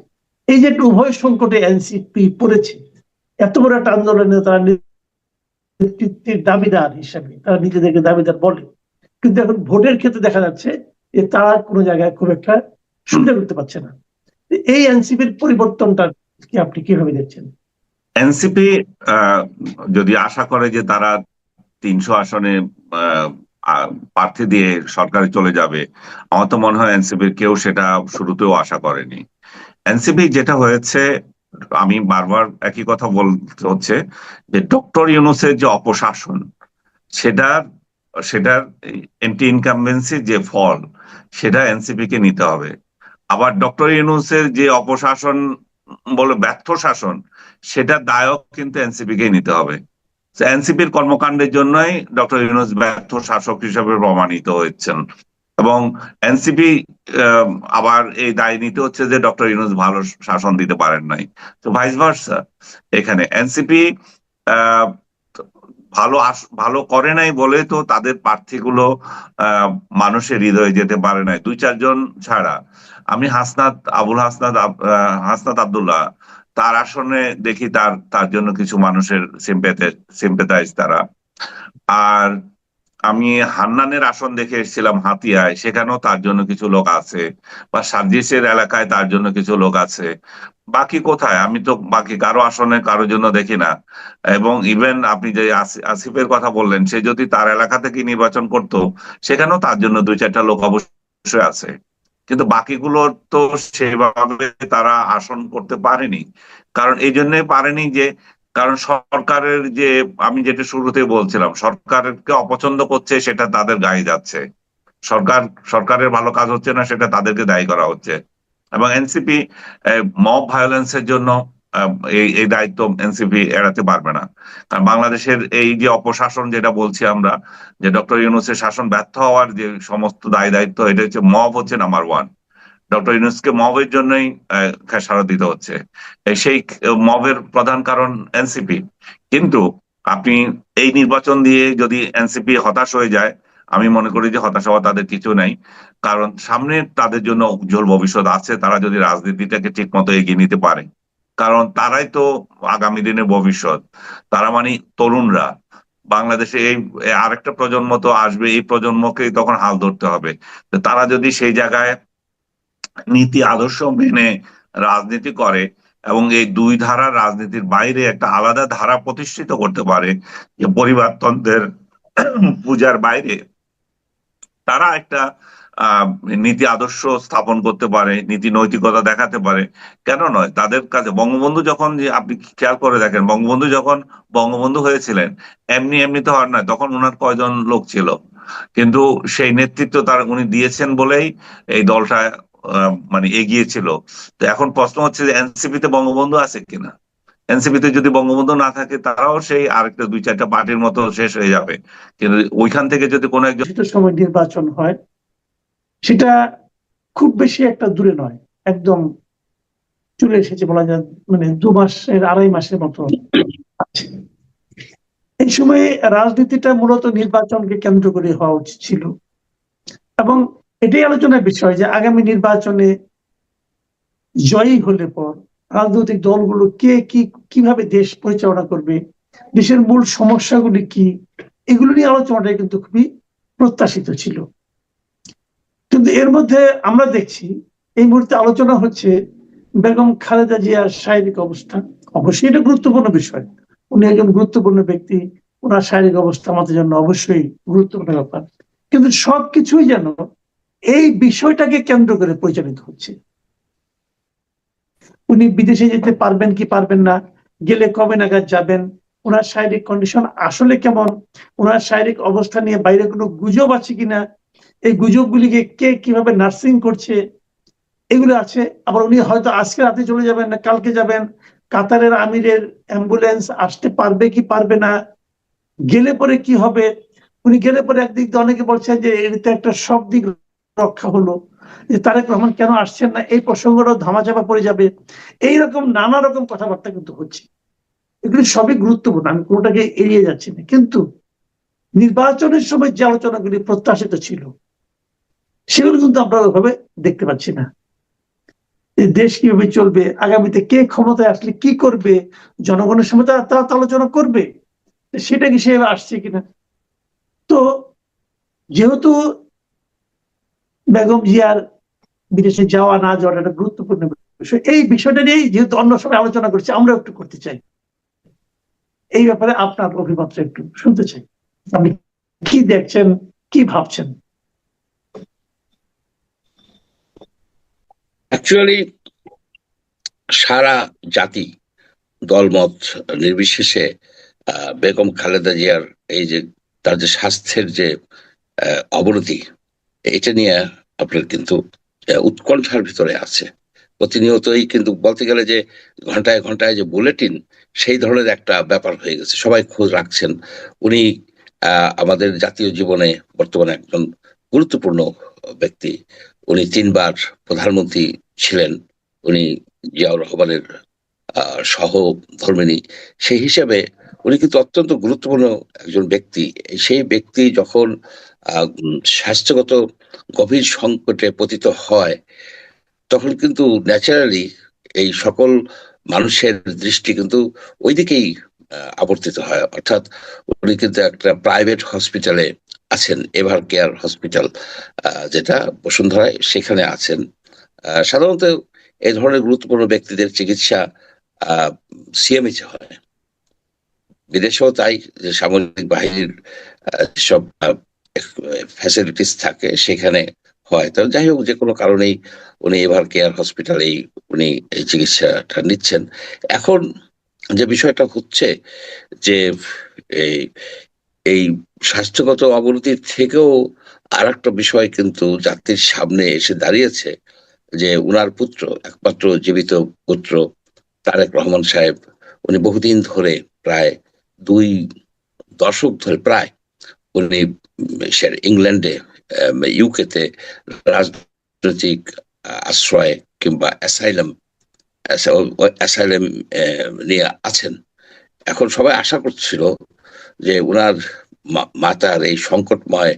এই যে একটা উভয় সংকটে এনসিপি পড়েছে, এত বড় একটা আন্দোলনে তারা নেতৃত্বের দাবিদার হিসাবে তারা নিজেদেরকে দাবিদার বলে, কিন্তু এখন ভোটের ক্ষেত্রে দেখা যাচ্ছে যে তারা কোনো জায়গায় খুব একটা সুবিধা করতে পারছে না। এই এনসিপির পরিবর্তনটা কি আপনি কিভাবে দেখছেন? এনসিপি যদি আশা করে যে তারা 300 আসনে আহ, প্রার্থী দিয়ে সরকারে চলে যাবে, আমার তো মনে হয় এনসিপির কেউ সেটা শুরুতেও আশা করেনি। এনসিপি যেটা হয়েছে, আমি বারবার একই কথা বলতে হচ্ছে, যে ডক্টর ইউনূসের যে অপশাসন, সেটার সেটার এন্টি ইনকামবেন্সির যে ফল, সেটা এনসিপি কে নিতে হবে। আবার ডক্টর ইউনূসের যে অপশাসন বলে ব্যর্থ শাসন, সেটার দায়ও কিন্তু এনসিপি কে নিতে হবে। এনসিপির কর্মকাণ্ডের জন্যই ডক্টর ইউনূস ব্যর্থ শাসক হিসেবে প্রমাণিত হচ্ছেন। এবং এনসিপি আবার এই দায় নিতে হচ্ছে যে ডক্টর ইউনূস ভালো শাসন দিতে পারেন নাই। তো ভাইস ভার্সা, এখানে এনসিপি ভালো করে নাই বলে তো তাদের প্রার্থীগুলো মানুষের হৃদয়ে যেতে পারে নাই, 2-4 জন ছাড়া। আমি হাসনাত আব্দুল্লাহ, তার আসনে দেখি তার তার জন্য কিছু মানুষের সিম্পেথাইজ তারা। আর আমি হান্নানের আসন দেখে এসেছিলাম হাতিয়ায়, সেখানেও তার জন্য কিছু লোক আছে, বা সার্জিসের এলাকায় তার জন্য কিছু লোক আছে। বাকি কোথায়? আমি তো বাকি কারো আসনে কারোর জন্য দেখি না। এবং ইভেন আপনি যে আসিফের কথা বললেন, সে যদি তার এলাকা থেকে নির্বাচন করতো, সেখানেও তার জন্য 2-4টা লোক অবশ্যই আছে। কিন্তু বাকিগুলো তো সেভাবে তারা আসন করতে পারেনি। কারণ এই জন্যই পারেনি যে, কারণ সরকারের যে, আমি যেটা শুরুতে বলছিলাম, সরকারকে অপছন্দ করছে সেটা তাদের গায়ে যাচ্ছে। সরকারের ভালো কাজ হচ্ছে না, সেটা তাদেরকে দায়ী করা হচ্ছে। এবং এনসিপি মব ভায়োলেন্সের জন্য আহ, এই এই দায়িত্ব এনসিপি এড়াতে পারবে না। কারণ বাংলাদেশের এই যে অপশাসন যেটা বলছি আমরা, যে ডক্টর ইউনূসের শাসন ব্যর্থ হওয়ার যে সমস্ত দায় দায়িত্ব, এটা হচ্ছে মব হচ্ছে নাম্বার ওয়ান। ডক্টর ইউনূসকে মবের জন্যই খেসারত দিতে হচ্ছে। সেই মবের প্রধান কারণ এনসিপি। কিন্তু আপনি এই নির্বাচন দিয়ে যদি এনসিপি হতাশ হয়ে যায়, আমি মনে করি যে হতাশ হওয়া তাদের কিছু নাই। কারণ সামনে তাদের জন্য উজ্জ্বল ভবিষ্যৎ আছে, তারা যদি রাজনীতিটাকে ঠিক মতো এগিয়ে নিতে পারে। কারণ তারাই তো আগামী দিনের ভবিষ্যৎ। তারা মানে তরুণরা। বাংলাদেশে এই আরেকটা প্রজন্ম তো আসবে, এই প্রজন্মকেই তখন হাল ধরতে হবে। তো তারা যদি সেই জায়গায় নীতি আদর্শ মেনে রাজনীতি করে, এবং এই দুই ধারার রাজনীতির বাইরে একটা আলাদা ধারা প্রতিষ্ঠিত করতে পারে, যে পরিবারতন্ত্রের পূজার বাইরে তারা একটা আহ নীতি আদর্শ স্থাপন করতে পারে, নীতি নৈতিকতা দেখাতে পারে, কেন নয়? তাদের কাছে বঙ্গবন্ধু যখন, যে আপনি খেয়াল করে দেখেন, বঙ্গবন্ধু যখন বঙ্গবন্ধু হয়েছিলেন, এমনি এমনি তো হওয়ার নয়, তখন ওনার কয়জন লোক ছিল? কিন্তু সেই নেতৃত্ব তার উনি দিয়েছেন বলেই এই দলটা মানে এগিয়েছিল। তো এখন প্রশ্ন হচ্ছে যে এনসিপি তে বঙ্গবন্ধু আছে কিনা। এনসিপি তে যদি বঙ্গবন্ধু না থাকে, তারাও সেই আরেকটা 2-4টা পার্টির মতো শেষ হয়ে যাবে। কিন্তু ওইখান থেকে যদি কোনো একজন নির্দিষ্ট সময় নির্বাচন হয়, সেটা খুব বেশি একটা দূরে নয়, একদম চলে এসেছে বলা যায়, মানে 2 মাসের 2.5 মাসের মতো আছে। এই সময়ে রাজনীতিটা মূলত নির্বাচনকে কেন্দ্র করে হওয়া উচিত ছিল, এবং এটাই আলোচনার বিষয় যে আগামী নির্বাচনে জয়ী হলে পর রাজনৈতিক দলগুলো কে কিভাবে দেশ পরিচালনা করবে, দেশের মূল সমস্যাগুলি কি, এগুলো নিয়ে আলোচনাটা কিন্তু খুবই প্রত্যাশিত ছিল। কিন্তু এর মধ্যে আমরা দেখছি এই মুহূর্তে আলোচনা হচ্ছে বেগম খালেদা জিয়ার শারীরিক অবস্থা। অবশ্যই এটা গুরুত্বপূর্ণ বিষয়, উনি একজন গুরুত্বপূর্ণ ব্যক্তি, ওনার শারীরিক অবস্থা আমাদের জন্য অবশ্যই গুরুত্বপূর্ণ ব্যাপার। কিন্তু সবকিছুই যেন এই বিষয়টাকে কেন্দ্র করে পরিচালিত হচ্ছে। উনি বিদেশে যেতে পারবেন কি পারবেন না, গেলে কবে নাগাদ যাবেন, ওনার শারীরিক কন্ডিশন আসলে কেমন, ওনার শারীরিক অবস্থা নিয়ে বাইরে কোনো গুজব আছে কিনা, এই গুজবগুলিকে কে কিভাবে নার্সিং করছে, এগুলো আছে। আবার উনি হয়তো আজকে রাতে চলে যাবেন না কালকে যাবেন, কাতারের আমিরের অ্যাম্বুলেন্স আসতে পারবে কি পারবে না, গেলে পরে কি হবে। উনি গেলে পরে একদিক দিয়ে অনেকে বলছেন যে এর তো একটা সব দিক রক্ষা হলো, যে তারেক রহমান কেন আসছেন না, এই প্রসঙ্গটাও ধামাচাপা পড়ে যাবে, এইরকম নানা রকম কথাবার্তা কিন্তু হচ্ছে। এগুলি সবই গুরুত্বপূর্ণ, আমি কোনোটাকে এড়িয়ে যাচ্ছি না, কিন্তু নির্বাচনের সময় যে আলোচনাগুলি প্রত্যাশিত ছিল সেগুলো কিন্তু আমরা ওইভাবে দেখতে পাচ্ছি না। এই দেশ কিভাবে চলবে, আগামীতে কে ক্ষমতায় আসলে কি করবে, জনগণের সামনে তারা তো আলোচনা করবে, সেটা কি সেভাবে আসছে কিনা। তো যেহেতু বেগম জিয়ার বিদেশে যাওয়া না যাওয়াটা একটা গুরুত্বপূর্ণ বিষয়, এই বিষয়টা নিয়েই যেহেতু অন্য সময় আলোচনা করছি, আমরা একটু করতে চাই। এই ব্যাপারে আপনার অভিমতটা একটু শুনতে চাই, আপনি কি দেখছেন, কি ভাবছেন? অ্যাকচুয়ালি সারা জাতি দলমত নির্বিশেষে বেগম খালেদা জিয়ার এই যে তার যে স্বাস্থ্যের যে অবনতি, এটা নিয়ে আপনার কিন্তু উৎকণ্ঠার ভিতরে আছে। প্রতিনিয়তই কিন্তু বলতে গেলে যে ঘন্টায় ঘন্টায় যে বুলেটিন, সেই ধরনের একটা ব্যাপার হয়ে গেছে, সবাই খোঁজ রাখছেন। উনি আমাদের জাতীয় জীবনে বর্তমানে একজন গুরুত্বপূর্ণ ব্যক্তি। উনি 3বার প্রধানমন্ত্রী ছিলেন। উনি জিয়াউর রহমানের সহধর্মিণী। সেই হিসাবে উনি কিন্তু অত্যন্ত গুরুত্বপূর্ণ একজন ব্যক্তি। সেই ব্যক্তি যখন স্বাস্থ্যগত গভীর সংকটে পতিত হয়, তখন কিন্তু ন্যাচারালি এই সকল মানুষের দৃষ্টি কিন্তু ওইদিকেই আবর্তিত হয়। অর্থাৎ উনি কিন্তু একটা প্রাইভেট হসপিটালে আছেন, এভার কেয়ার হসপিটাল, যেটা বসুন্ধরায়, সেখানে আছেন। সাধারণত এই ধরনের গুরুত্বপূর্ণ ব্যক্তিদের চিকিৎসা সিএমএইচে হয়, বিদেশেও তাই, যে সামরিক বাহিনীর সব ফ্যাসিলিটিস থাকে সেখানে হয়। তো যাই হোক, যে কোনো কারণেই উনি এভার কেয়ার হসপিটালেই উনি এই চিকিৎসাটা নিচ্ছেন। এখন যে বিষয়টা হচ্ছে যে এই এই স্বাস্থ্যগত অবনতির থেকেও আর একটা বিষয় কিন্তু জাতির সামনে এসে দাঁড়িয়েছে, যে উনার পুত্র, একমাত্র জীবিত পুত্র তারেক রহমান সাহেব, উনি বহুদিন ধরে, প্রায় 2 দশক ধরে প্রায়, উনি ইংল্যান্ডে, ইউকেতে রাজনৈতিক আশ্রয় কিংবা অ্যাসাইলাম নিয়ে আছেন। এখন সবাই আশা করছিল যে উনার মাতার এই সংকটময়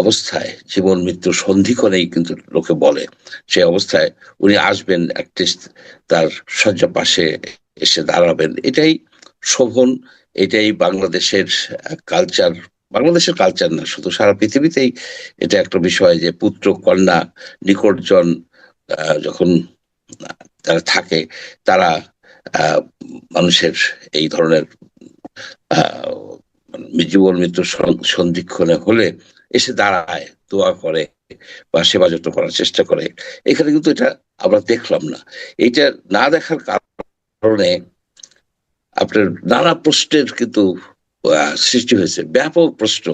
অবস্থায়, জীবন মৃত্যু সন্ধিক্ষণেই কিন্তু লোকে বলে, সেই অবস্থায় উনি আসবেন, অ্যাটলিস্ট তার শয্যা পাশে এসে দাঁড়াবেন। এটাই শোভন, এটাই বাংলাদেশের কালচার। বাংলাদেশের কালচার না, শুধু সারা পৃথিবীতেই এটা একটা বিষয়, যে পুত্র কন্যা নিকটজন যখন তারা থাকে, তারা মানুষের এই ধরনের জীবন মৃত্যু সন্ধিক্ষণে হলে এসে দাঁড়ায়, দোয়া করে বা সেবা যত্ন করার চেষ্টা করে। এখানে কিন্তু এটা আমরা দেখলাম না। এইটা না দেখার কারণে আপনার নানা প্রশ্নের কিন্তু সৃষ্টি হয়েছে, ব্যাপক প্রশ্ন।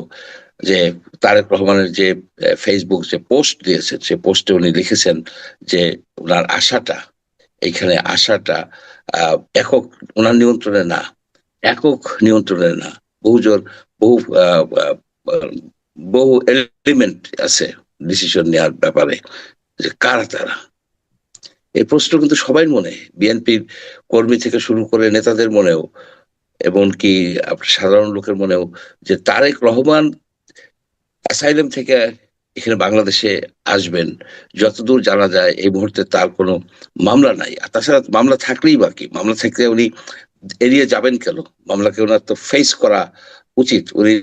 যে তারেক রহমানের যে ফেসবুক যে পোস্ট দিয়েছেন, সে পোস্টে উনি লিখেছেন যে ওনার এইখানে আসাটা একক, ওনার নিয়ন্ত্রণে না, একক নিয়ন্ত্রণে না, বহুজন, বহু বহু এলিমেন্ট আছে ডিসিশন নেওয়ার ব্যাপারে, যে কারা তারা। এই প্রশ্ন কিন্তু সবাই মনে, বিএনপির কর্মী থেকে শুরু করে নেতাদের মনেও, এমনকি সাধারণ লোকের মনেও, যে তারেক রহমান অ্যাসাইলাম থেকে এখানে বাংলাদেশে আসবেন। যতদূর জানা যায় এই মুহূর্তে তার কোনো মামলা নাই, আর তাছাড়া মামলা থাকলেই বাকি, মামলা থাকলে উনি এড়িয়ে যাবেন কেন? মামলাকে ওনার তো ফেস করা উচিত। উনি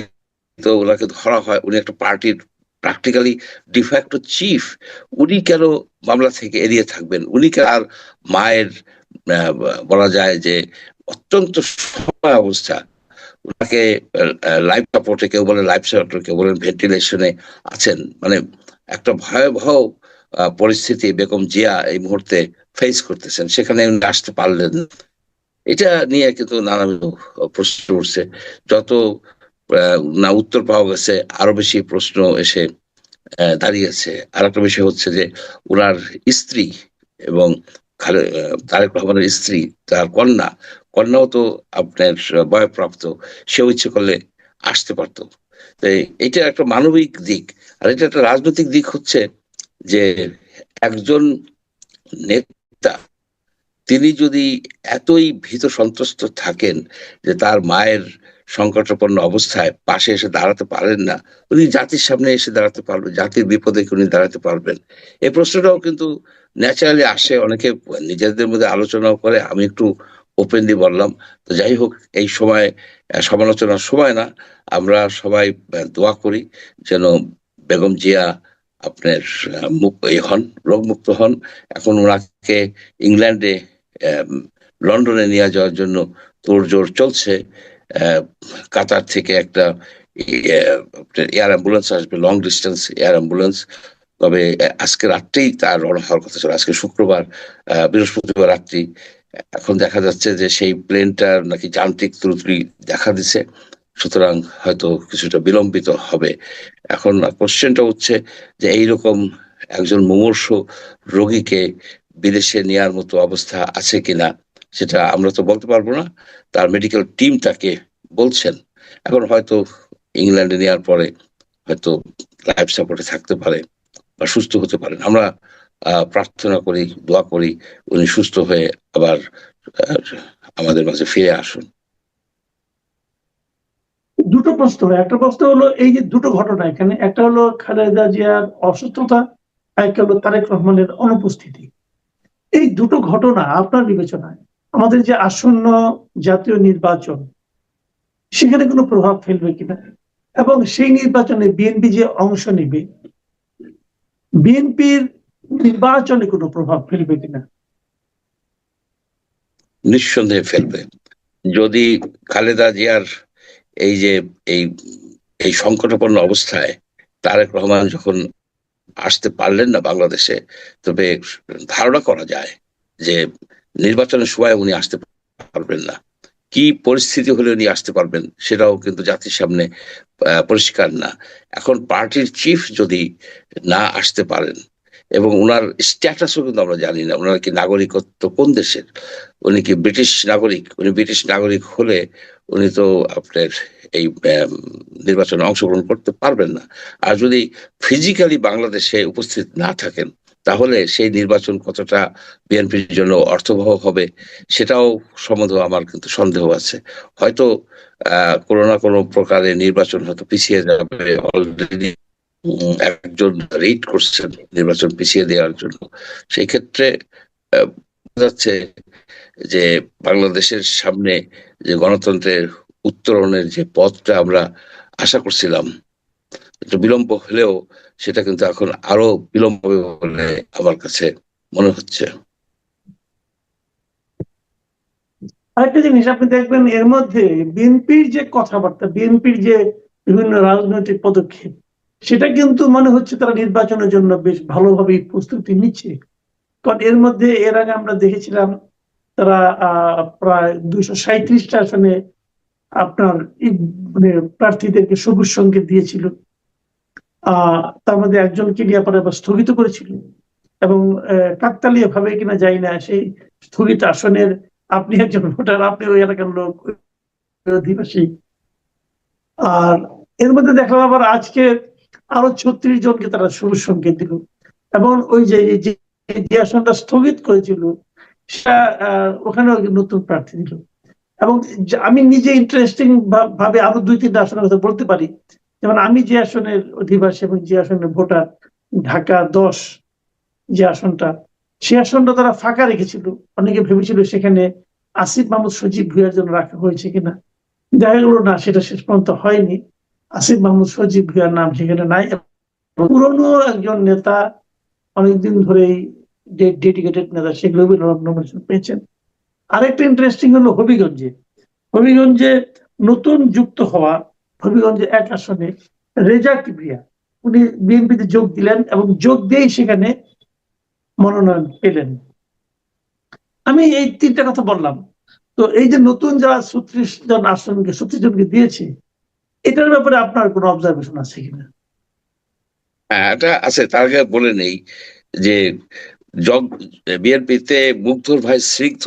তো, ওনাকে ধরা হয়, উনি একটা পার্টির প্র্যাকটিক্যালি ডিফ্যাক্টো চিফ, উনি কেন মামলা থেকে এড়িয়ে থাকবেন? উনি আর মায়ের বলা যায় যে অত্যন্ত সময় অবস্থা, ওনাকে লাইফ সাপোর্টে, কেউ বলেন লাইফ সাপোর্টে, কেউ বলেন ভেন্টিলেশনে আছেন। মানে একটা ভয়াবহ পরিস্থিতি বেগম জিয়া এই মুহূর্তে ফেস করতেছেন, সেখানে উনি আসতে পারলেন। এটা নিয়ে কিন্তু নানাবিধ প্রশ্ন উঠছে। যত না উত্তর পাওয়া গেছে, আরো বেশি প্রশ্ন এসে দাঁড়িয়েছে। আর একটা বিষয় হচ্ছে যে ওনার স্ত্রী এবং তারেক রহমানের স্ত্রী, তার কন্যাও তো আপনার বয়প্রাপ্ত, সেও ইচ্ছে করলে আসতে পারতো। তো এটা একটা মানবিক দিক। আর এটা একটা রাজনৈতিক দিক হচ্ছে যে একজন নেতা তিনি যদি এতই ভীত সন্ত্রস্ত থাকেন যে তার মায়ের সংকটাপন্ন অবস্থায় পাশে এসে দাঁড়াতে পারেন না, উনি জাতির সামনে এসে দাঁড়াতে পারবেন, জাতির বিপদে উনি দাঁড়াতে পারবেন? এই প্রশ্নটাও কিন্তু ন্যাচারালি আসে, অনেকে নিজেদের মধ্যে আলোচনাও করে। আমি একটু ওপেনলি বললাম। তো যাই হোক, এই সময় সমালোচনার সময় না, আমরা সবাই দোয়া করি যেন বেগম জিয়া আপনার হন, রোগমুক্ত হন। এখন ওনাকে ইংল্যান্ডে লন্ডনে নিয়ে যাওয়ার জন্য তোড়জোড় চলছে। কাতার থেকে একটা এয়ার অ্যাম্বুলেন্স আসবে, লং ডিস্টেন্স এয়ার অ্যাম্বুলেন্স। তবে আজকে রাত্রেই তার রওনা হওয়ার কথা ছিল, আজকে শুক্রবার, বৃহস্পতিবার রাত্রি। এখন দেখা যাচ্ছে যে সেই প্লেনটার নাকি যান্ত্রিক ত্রুটি দেখা দিছে, সুতরাং হয়তো কিছুটা বিলম্বিত হবে। এখন কোশ্চেনটা হচ্ছে যে এইরকম একজন মুমূর্ষ রোগীকে বিদেশে নেওয়ার মতো অবস্থা আছে কিনা, সেটা আমরা তো বলতে পারবো না। তার মেডিকেল টিম তাকে বলছেন। এখন হয়তো ইংল্যান্ডে নেওয়ার পরে হয়তো লাইফ সাপোর্টে থাকতে পারে বা সুস্থ হতে পারেন। আমরা প্রার্থনা করি, দোয়া করি উনি সুস্থ হয়ে আবার আমাদের মাঝে ফিরে আসুন। দুটো প্রশ্ন, একটা প্রশ্ন হলো এই যে দুটো ঘটনা এখানে, একটা হলো খালেদা জিয়ার অসুস্থতা, একটা হলো তারেক রহমানের অনুপস্থিতি। এই দুটো ঘটনা আপনার বিবেচনায় আমাদের যে আসন্ন জাতীয় নির্বাচন, সেখানে কোনো প্রভাব ফেলবে কিনা, এবং সেই নির্বাচনে বিএনপি যে অংশ নেবে, বিএনপির নির্বাচনে কোনো প্রভাব ফেলবে কিনা? নিঃসন্দেহে ফেলবে। যদি খালেদা জিয়ার এই যে এই এই সংকটাপন্ন অবস্থায় তারেক রহমান যখন আসতে পারলেন না বাংলাদেশে, তবে ধারণা করা যায় যে নির্বাচনের সময় উনি আসতে পারবেন না। কি পরিস্থিতি হলে উনি আসতে পারবেন সেটাও কিন্তু জাতির সামনে পরিষ্কার না। এখন পার্টির চিফ যদি না আসতে পারেন, এবং ওনার স্ট্যাটাসও কিন্তু আমরা জানি না, ওনার কি নাগরিকত্ব কোন দেশের, উনি কি ব্রিটিশ নাগরিক? উনি ব্রিটিশ নাগরিক হলে উনি তো আপনার এই নির্বাচনে অংশগ্রহণ করতে পারবেন না। আর যদি ফিজিক্যালি বাংলাদেশে উপস্থিত না থাকেন, তাহলে সেই নির্বাচন কতটা বিএনপির জন্য অর্থবহ হবে সেটাও সম্বন্ধে আমার কিন্তু সন্দেহ আছে। হয়তো কোনো না কোনো প্রকারে নির্বাচন হয়তো পিছিয়ে যাবে। অলরেডি একজন রিট করছেন নির্বাচন পিছিয়ে দেওয়ার জন্য। সেই ক্ষেত্রে বোঝা যাচ্ছে যে বাংলাদেশের সামনে যে গণতন্ত্রের উত্তরণের যে পথটা আমরা আশা করছিলাম, একটু বিলম্ব হলেও সেটা কিন্তু এখন আরো বিলম্ব হবে বলে আমার কাছে মনে হচ্ছে। আরেকটা জিনিস আপনি দেখবেন, এর মধ্যে বিএনপির যে কথাবার্তা, বিএনপির যে বিভিন্ন রাজনৈতিক পদক্ষেপ, সেটা কিন্তু মনে হচ্ছে তারা নির্বাচনের জন্য বেশ ভালোভাবে প্রস্তুতি নিচ্ছে। কারণ এর মধ্যে এর আগে আমরা দেখেছিলাম তারা প্রায় 237টা আসনে আপনার মানে প্রার্থীদেরকে সবুজ সংকেত দিয়েছিল। তার মধ্যে একজনকে নিয়ে পরে আবার স্থগিত করেছিল, এবং কাকতালীয় ভাবে কিনা যাই না, সেই স্থগিত আসনের আপনি একজন ভোটার, আপনি ওই এলাকার লোক, অধিবাসী। আর এর মধ্যে দেখলাম আবার আজকে আরো 36 জনকে তারা সবুজ সংকেত দিল, এবং ওই যে আসনটা স্থগিত করেছিল সেটা ওখানেও নতুন প্রার্থী দিল। এবং আমি নিজে ইন্টারেস্টিং ভাবে আরো 2-3টা আসনের কথা বলতে পারি। যেমন আমি যে আসনের অধিবাসী এবং যে আসনের ভোটার, ঢাকা 10 যে আসনটা, সে আসনটা তারা ফাঁকা রেখেছিল। অনেকে ভেবেছিল সেখানে আসিফ মাহমুদ সজীব ভুঁইয়ার জন্য রাখা হয়েছে কিনা, দেখা গেল না, সেটা শেষ পর্যন্ত হয়নি। আসিফ মাহমুদ সজীব ভুঁইয়ার নাম সেখানে নাই। পুরনো একজন নেতা, অনেকদিন ধরেই যে ডেডিকেটেড নেতা, সেগুলো নমিনেশন পেয়েছেন। আরেকটা ইন্টারেস্টিং হলো হবিগঞ্জে নতুন যুক্ত হওয়া হবিগঞ্জে 1 আসনে রেজা কিবরিয়া, উনি বিএনপিতে যোগ দিলেন এবং যোগ দিয়েই সেখানে মনোনয়ন পেলেন। আমি এই 3টা কথা বললাম। তো এই যে নতুন যারা 36 জনকে দিয়েছে, এটার ব্যাপারে আপনার কোনো অবজারভেশন আছে কিনা? হ্যাঁ, এটা আছে। তার আগে বলে নেই যে বিএনপিতে মুগ্ধর ভাই স্নিগ্ধ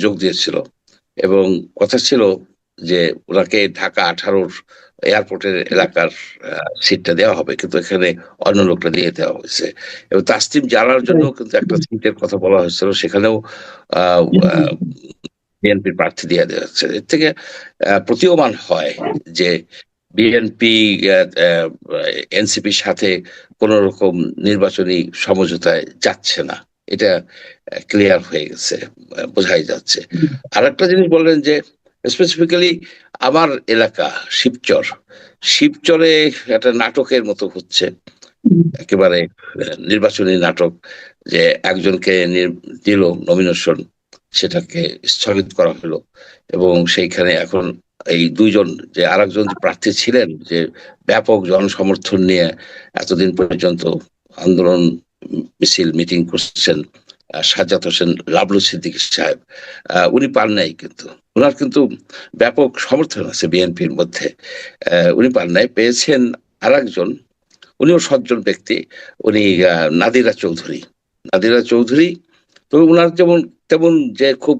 যোগ দিয়েছিল, এবং কথা ছিল যে ওনাকে ঢাকা 18-র এয়ারপোর্টের এলাকার সিটটা দেওয়া হবে, কিন্তু এখানে অন্য লোকটা দিয়ে দেওয়া হয়েছে। এবং তাসনিম জানার জন্য কিন্তু একটা সিটের কথা বলা হয়েছিল, সেখানেও বিএনপির প্রার্থী দিয়ে দেওয়া হচ্ছে। এর থেকে প্রতীয়মান হয় যে বিএনপি এনসিপির সাথে কোন রকম নির্বাচনী সমঝোতায় যাচ্ছে না, এটা ক্লিয়ার হয়ে গেছে, বোঝাই যাচ্ছে। আর একটা জিনিস বললেন যে স্পেসিফিক্যালি আমার এলাকা শিবচরে একটা নাটকের মতো হচ্ছে, একেবারে নির্বাচনী নাটক, যে একজনকে দিল নমিনেশন, সেটাকে স্থগিত করা হলো, এবং সেইখানে এখন এই দুইজন যে আরেকজন প্রার্থী ছিলেন, যে ব্যাপক জনসমর্থন নিয়ে এতদিন পর্যন্ত আন্দোলন মিছিল মিটিং করছেন, সাজ্জাদ হোসেন লাবলু সিদ্দিকী সাহেব, উনি পান নাই, কিন্তু ওনার কিন্তু ব্যাপক সমর্থন আছে বিএনপির মধ্যে, উনি পান নাই, পেয়েছেন আরেকজন, উনিও সজ্জন ব্যক্তি, উনি নাদিরা চৌধুরী। তো উনার যেমন তেমন যে খুব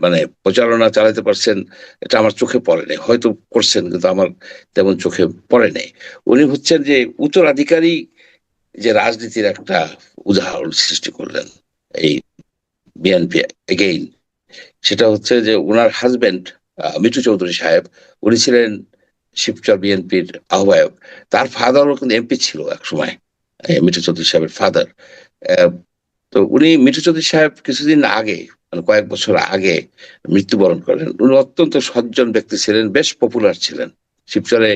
মানে প্রচারণা চালাতে পারছেন, এটা আমার চোখে পড়ে নাই, হয়তো করছেন কিন্তু আমার তেমন চোখে পড়ে নাই। উনি হচ্ছেন যে উত্তরাধিকারী যে রাজনীতির একটা উদাহরণ সৃষ্টি করলেন এই বিএনপি এগেইন। সেটা হচ্ছে যে উনার হাজবেন্ড মিঠু চৌধুরী সাহেব, উনি ছিলেন শিবচর বিএনপির আহ্বায়ক, তার ফাদারও কিন্তু এমপি ছিল এক সময়, মিঠু চৌধুরী সাহেবের ফাদার। তো উনি মিঠু চৌধুরী সাহেব কিছুদিন আগে, মানে কয়েক বছর আগে মৃত্যুবরণ করেন। উনি অত্যন্ত সজ্জন ব্যক্তি ছিলেন, বেশ পপুলার ছিলেন শিবচরে।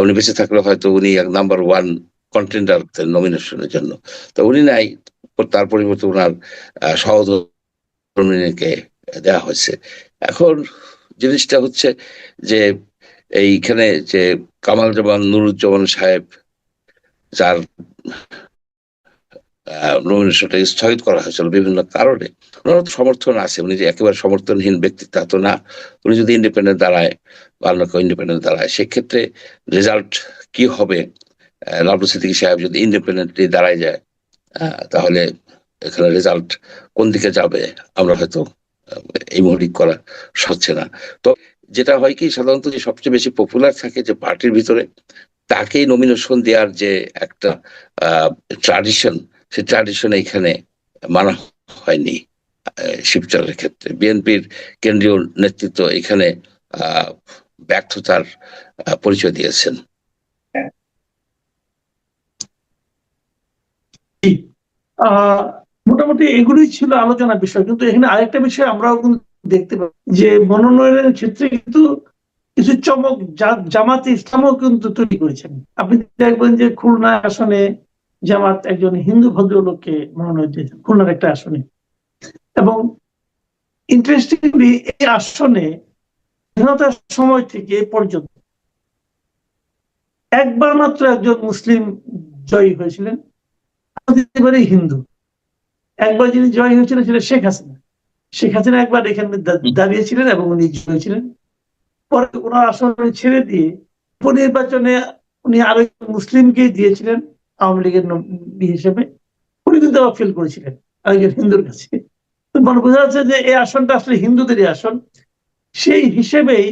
উনি বেঁচে থাকলে হয়তো উনি নাম্বার 1 কন্টেন্ডার নমিনেশনের জন্য। তো উনি নাই, তার পরিবর্তে উনার সহধর্মিণীকে দেওয়া হয়েছে। এখন জিনিসটা হচ্ছে যে এইখানে যে কামাল নুরুজ্জামান সাহেব, যার নমিনেশনটা স্থগিত করা হয়েছিল বিভিন্ন কারণে, ওনার তো সমর্থন আছে, উনি যে একেবারে সমর্থনহীন ব্যক্তি তা তো না। উনি যদি ইন্ডিপেন্ডেন্ট দাঁড়ায় বা অন্য কেউ ইন্ডিপেন্ডেন্ট দাঁড়ায়, সেক্ষেত্রে রেজাল্ট কি হবে, লাবলু সিদ্দিকী সাহেব যদি ইন্ডিপেন্ডেন্টলি দাঁড়ায় যায়, তাহলে এখানে রেজাল্ট কোন দিকে যাবে আমরা হয়তো এই মুহূর্তে করা হচ্ছে না। তো যেটা হয় কি, সাধারণত যে সবচেয়ে বেশি পপুলার থাকে যে পার্টির ভিতরে, তাকেই নমিনেশন দেওয়ার যে একটা ট্র্যাডিশন, সেই ট্র্যাডিশন এখানে মানা হয়নি। শিবচরের ক্ষেত্রে বিএনপির কেন্দ্রীয় নেতৃত্ব এখানে ব্যর্থতার পরিচয় দিয়েছেন। মোটামুটি এগুলোই ছিল আলোচনার বিষয়। কিন্তু এখানে আরেকটা বিষয় আমরাও কিন্তু দেখতে পাই যে মনোনয়নের ক্ষেত্রে কিন্তু কিছু চমক জামাতে ইসলামও কিন্তু তৈরি করেছেন। আপনি দেখবেন যে খুলনা আসনে জামাত একজন হিন্দু ভদ্রলোককে মনোনয়ন দিয়েছেন, খুলনার একটা আসনে। এবং ইন্টারেস্টিংলি এই আসনে স্বাধীনতার সময় থেকে পর্যন্ত একবার মাত্র একজন মুসলিম জয়ী হয়েছিলেন, হিন্দু। একবার যিনি জয়ী হয়েছিলেন সেটা শেখ হাসিনা একবার এখানে দাঁড়িয়েছিলেন এবং উনি জয়ী ছিলেন। পরে ওনার আসন ছেড়ে দিয়ে উপনির্বাচনে উনি আরো মুসলিমকে দিয়েছিলেন আওয়ামী লীগের হিসেবে। উনি কিন্তু আবার ফেল করেছিলেন আরেকজন হিন্দুর কাছে। মানে বোঝা যাচ্ছে যে এই আসনটা আসলে হিন্দুদেরই আসন। সেই হিসেবেই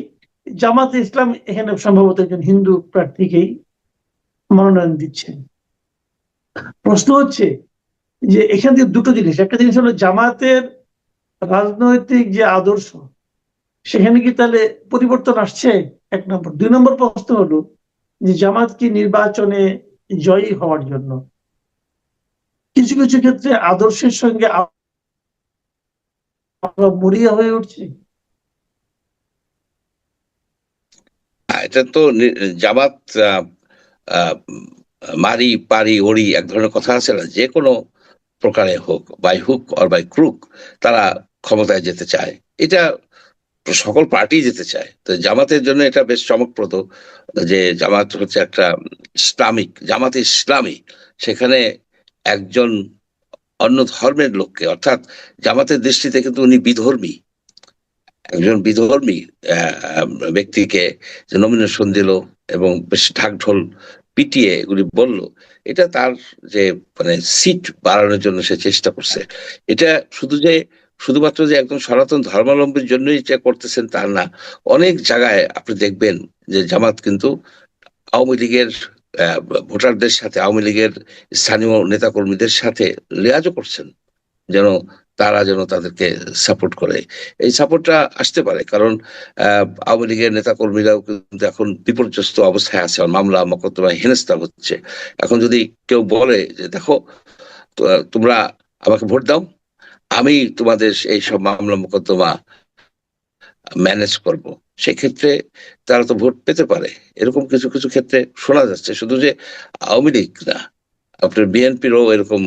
জামাতে ইসলাম এখানে সম্ভবত একজন হিন্দু প্রার্থীকেই মনোনয়ন দিচ্ছেন। প্রশ্ন হচ্ছে যে এখান থেকে দুটো জিনিস, একটা জিনিস হলো জামাতের রাজনৈতিক যে আদর্শ, সেখানে কি তাহলে পরিবর্তন আসছে, 1 নম্বর। 2 নম্বর প্রশ্ন হলো যে জামাত কি নির্বাচনে জয়ী হওয়ার জন্য কিছু কিছু ক্ষেত্রে আদর্শের সঙ্গে মরিয়া হয়ে উঠছে? এটা তো জামাত মারি পারি ওড়ি এক ধরনের কথা আছে না, যে কোনো প্রকারে হোক, by hook or by crook, তারা ক্ষমতায় যেতে চায়। এটা সকল পার্টি যেতে চায়। তো জামাতের জন্য এটা বেশ চমকপ্রদ যে জামাত হচ্ছে একটা জামাতে ইসলামী, সেখানে একজন অন্য ধর্মের লোককে, অর্থাৎ জামাতের দৃষ্টিতে কিন্তু উনি বিধর্মী, একজন বিধর্মী ব্যক্তিকে যে নমিনেশন দিল এবং বেশ ঢাকঢোল পিটিয়ে এগুলি বলল, এটা তার যে মানে সিট বাড়ানোর জন্য সে চেষ্টা করছে। এটা শুধু যে শুধুমাত্র যে একদম সনাতন ধর্মাবলম্বীর জন্যই এটা করতেছেন তা না। অনেক জায়গায় আপনি দেখবেন যে জামাত কিন্তু আওয়ামী লীগের ভোটারদের সাথে, আওয়ামী লীগের স্থানীয় নেতাকর্মীদের সাথে রেয়াজও করছেন, যেন তারা যেন তাদেরকে সাপোর্ট করে। এই সাপোর্টটা আসতে পারে কারণ আওয়ামী লীগের নেতাকর্মীরাও কিন্তু এখন বিপর্যস্ত অবস্থায় আছে, মামলা মোকদ্দমা হেনস্থা হচ্ছে। এখন যদি কেউ বলে যে দেখো তোমরা আমাকে ভোট দাও, আমি তোমাদের এই সব মামলা মোকদ্দমা ম্যানেজ করব, সেক্ষেত্রে তারা তো ভোট পেতে পারে। এরকম কিছু কিছু ক্ষেত্রে শোনা যাচ্ছে। শুধু যে আওয়ামী লীগ না, আপনার বিএনপিরও এরকম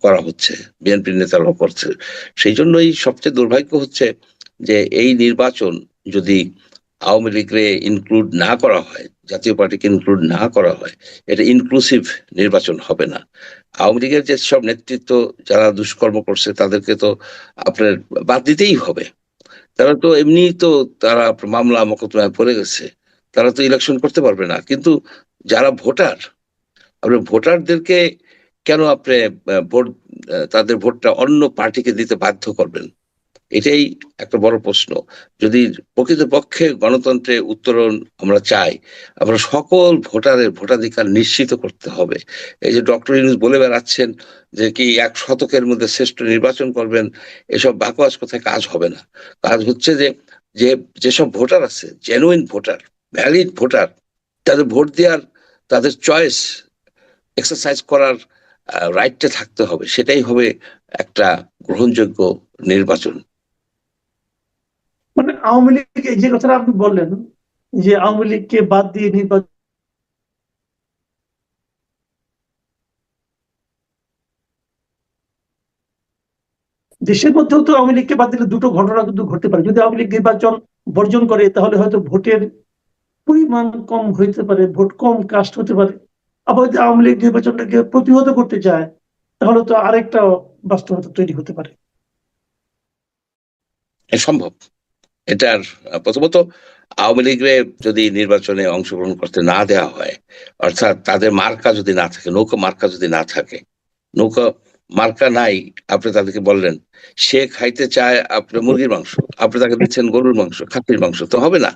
করা হচ্ছে, বিএনপির নেতারাও করছে। সেই জন্যই সবচেয়ে দুর্ভাগ্য হচ্ছে যে এই নির্বাচন যদি আওয়ামী লীগকে ইনক্লুড না করা হয়, জাতীয় পার্টিকে ইনক্লুড না করা হয়, এটা ইনক্লুসিভ নির্বাচন হবে না। আওয়ামী লীগের যে সব নেতৃত্ব যারা দুষ্কর্ম করছে তাদেরকে তো আপনার বাদ দিতেই হবে। তারা তো এমনি তো তারা মামলা মোকদ্দমায় পড়ে গেছে, তারা তো ইলেকশন করতে পারবে না। কিন্তু যারা ভোটার, আপনি ভোটারদেরকে কেন আপনি ভোট, তাদের ভোটটা অন্য পার্টিকে দিতে বাধ্য করবেন? এটাই একটা বড় প্রশ্ন। যদি প্রকৃতপক্ষে গণতন্ত্রে উত্তরণ আমরা চাই, আমরা সকল ভোটারের ভোটাধিকার নিশ্চিত করতে হবে। এই যে ডক্টর ইউনূস বলে বেড়াচ্ছেন যে কি 1 শতকের মধ্যে শ্রেষ্ঠ নির্বাচন করবেন, এসব বাকোয়াজ কথায় কাজ হবে না। কাজ হচ্ছে যে যে যেসব ভোটার আছে, জেনুইন ভোটার, ভ্যালিড ভোটার, তাদের ভোট দেওয়ার, তাদের চয়েস এক্সারসাইজ করার রাইটটা থাকতে হবে। সেটাই হবে একটা গ্রহণযোগ্য নির্বাচন। মানে আওয়ামী লীগ, এই যে কথাটা আপনি বললেন যে আওয়ামী লীগকে বাদ দিয়ে নির্বাচন, দেশের মধ্যেও তো আওয়ামী লীগকে বাদ দিলে দুটো ঘটনা কিন্তু ঘটতে পারে। যদি আওয়ামী লীগ নির্বাচন বর্জন করে তাহলে হয়তো ভোটের পরিমাণ কম হইতে পারে, ভোট কম কাস্ট হতে পারে। আবার যদি আওয়ামী লীগ নির্বাচনটাকে প্রতিহত করতে চায় তাহলে তো আরেকটা বাস্তবতা তৈরি হতে পারে। সম্ভব। এটার প্রথমত আওয়ামী লীগের যদি নির্বাচনে অংশগ্রহণ করতে না দেওয়া হয়, অর্থাৎ তাদের মার্কা যদি না থাকে, নৌকা মার্কা যদি না থাকে, নৌকা মার্কা নাই, আপনি তাদেরকে বললেন সে খাইতে চায় আপনার মুরগির মাংস, আপনি তাকে দিচ্ছেন গরুর মাংস, খাসির মাংস, তো হবে না।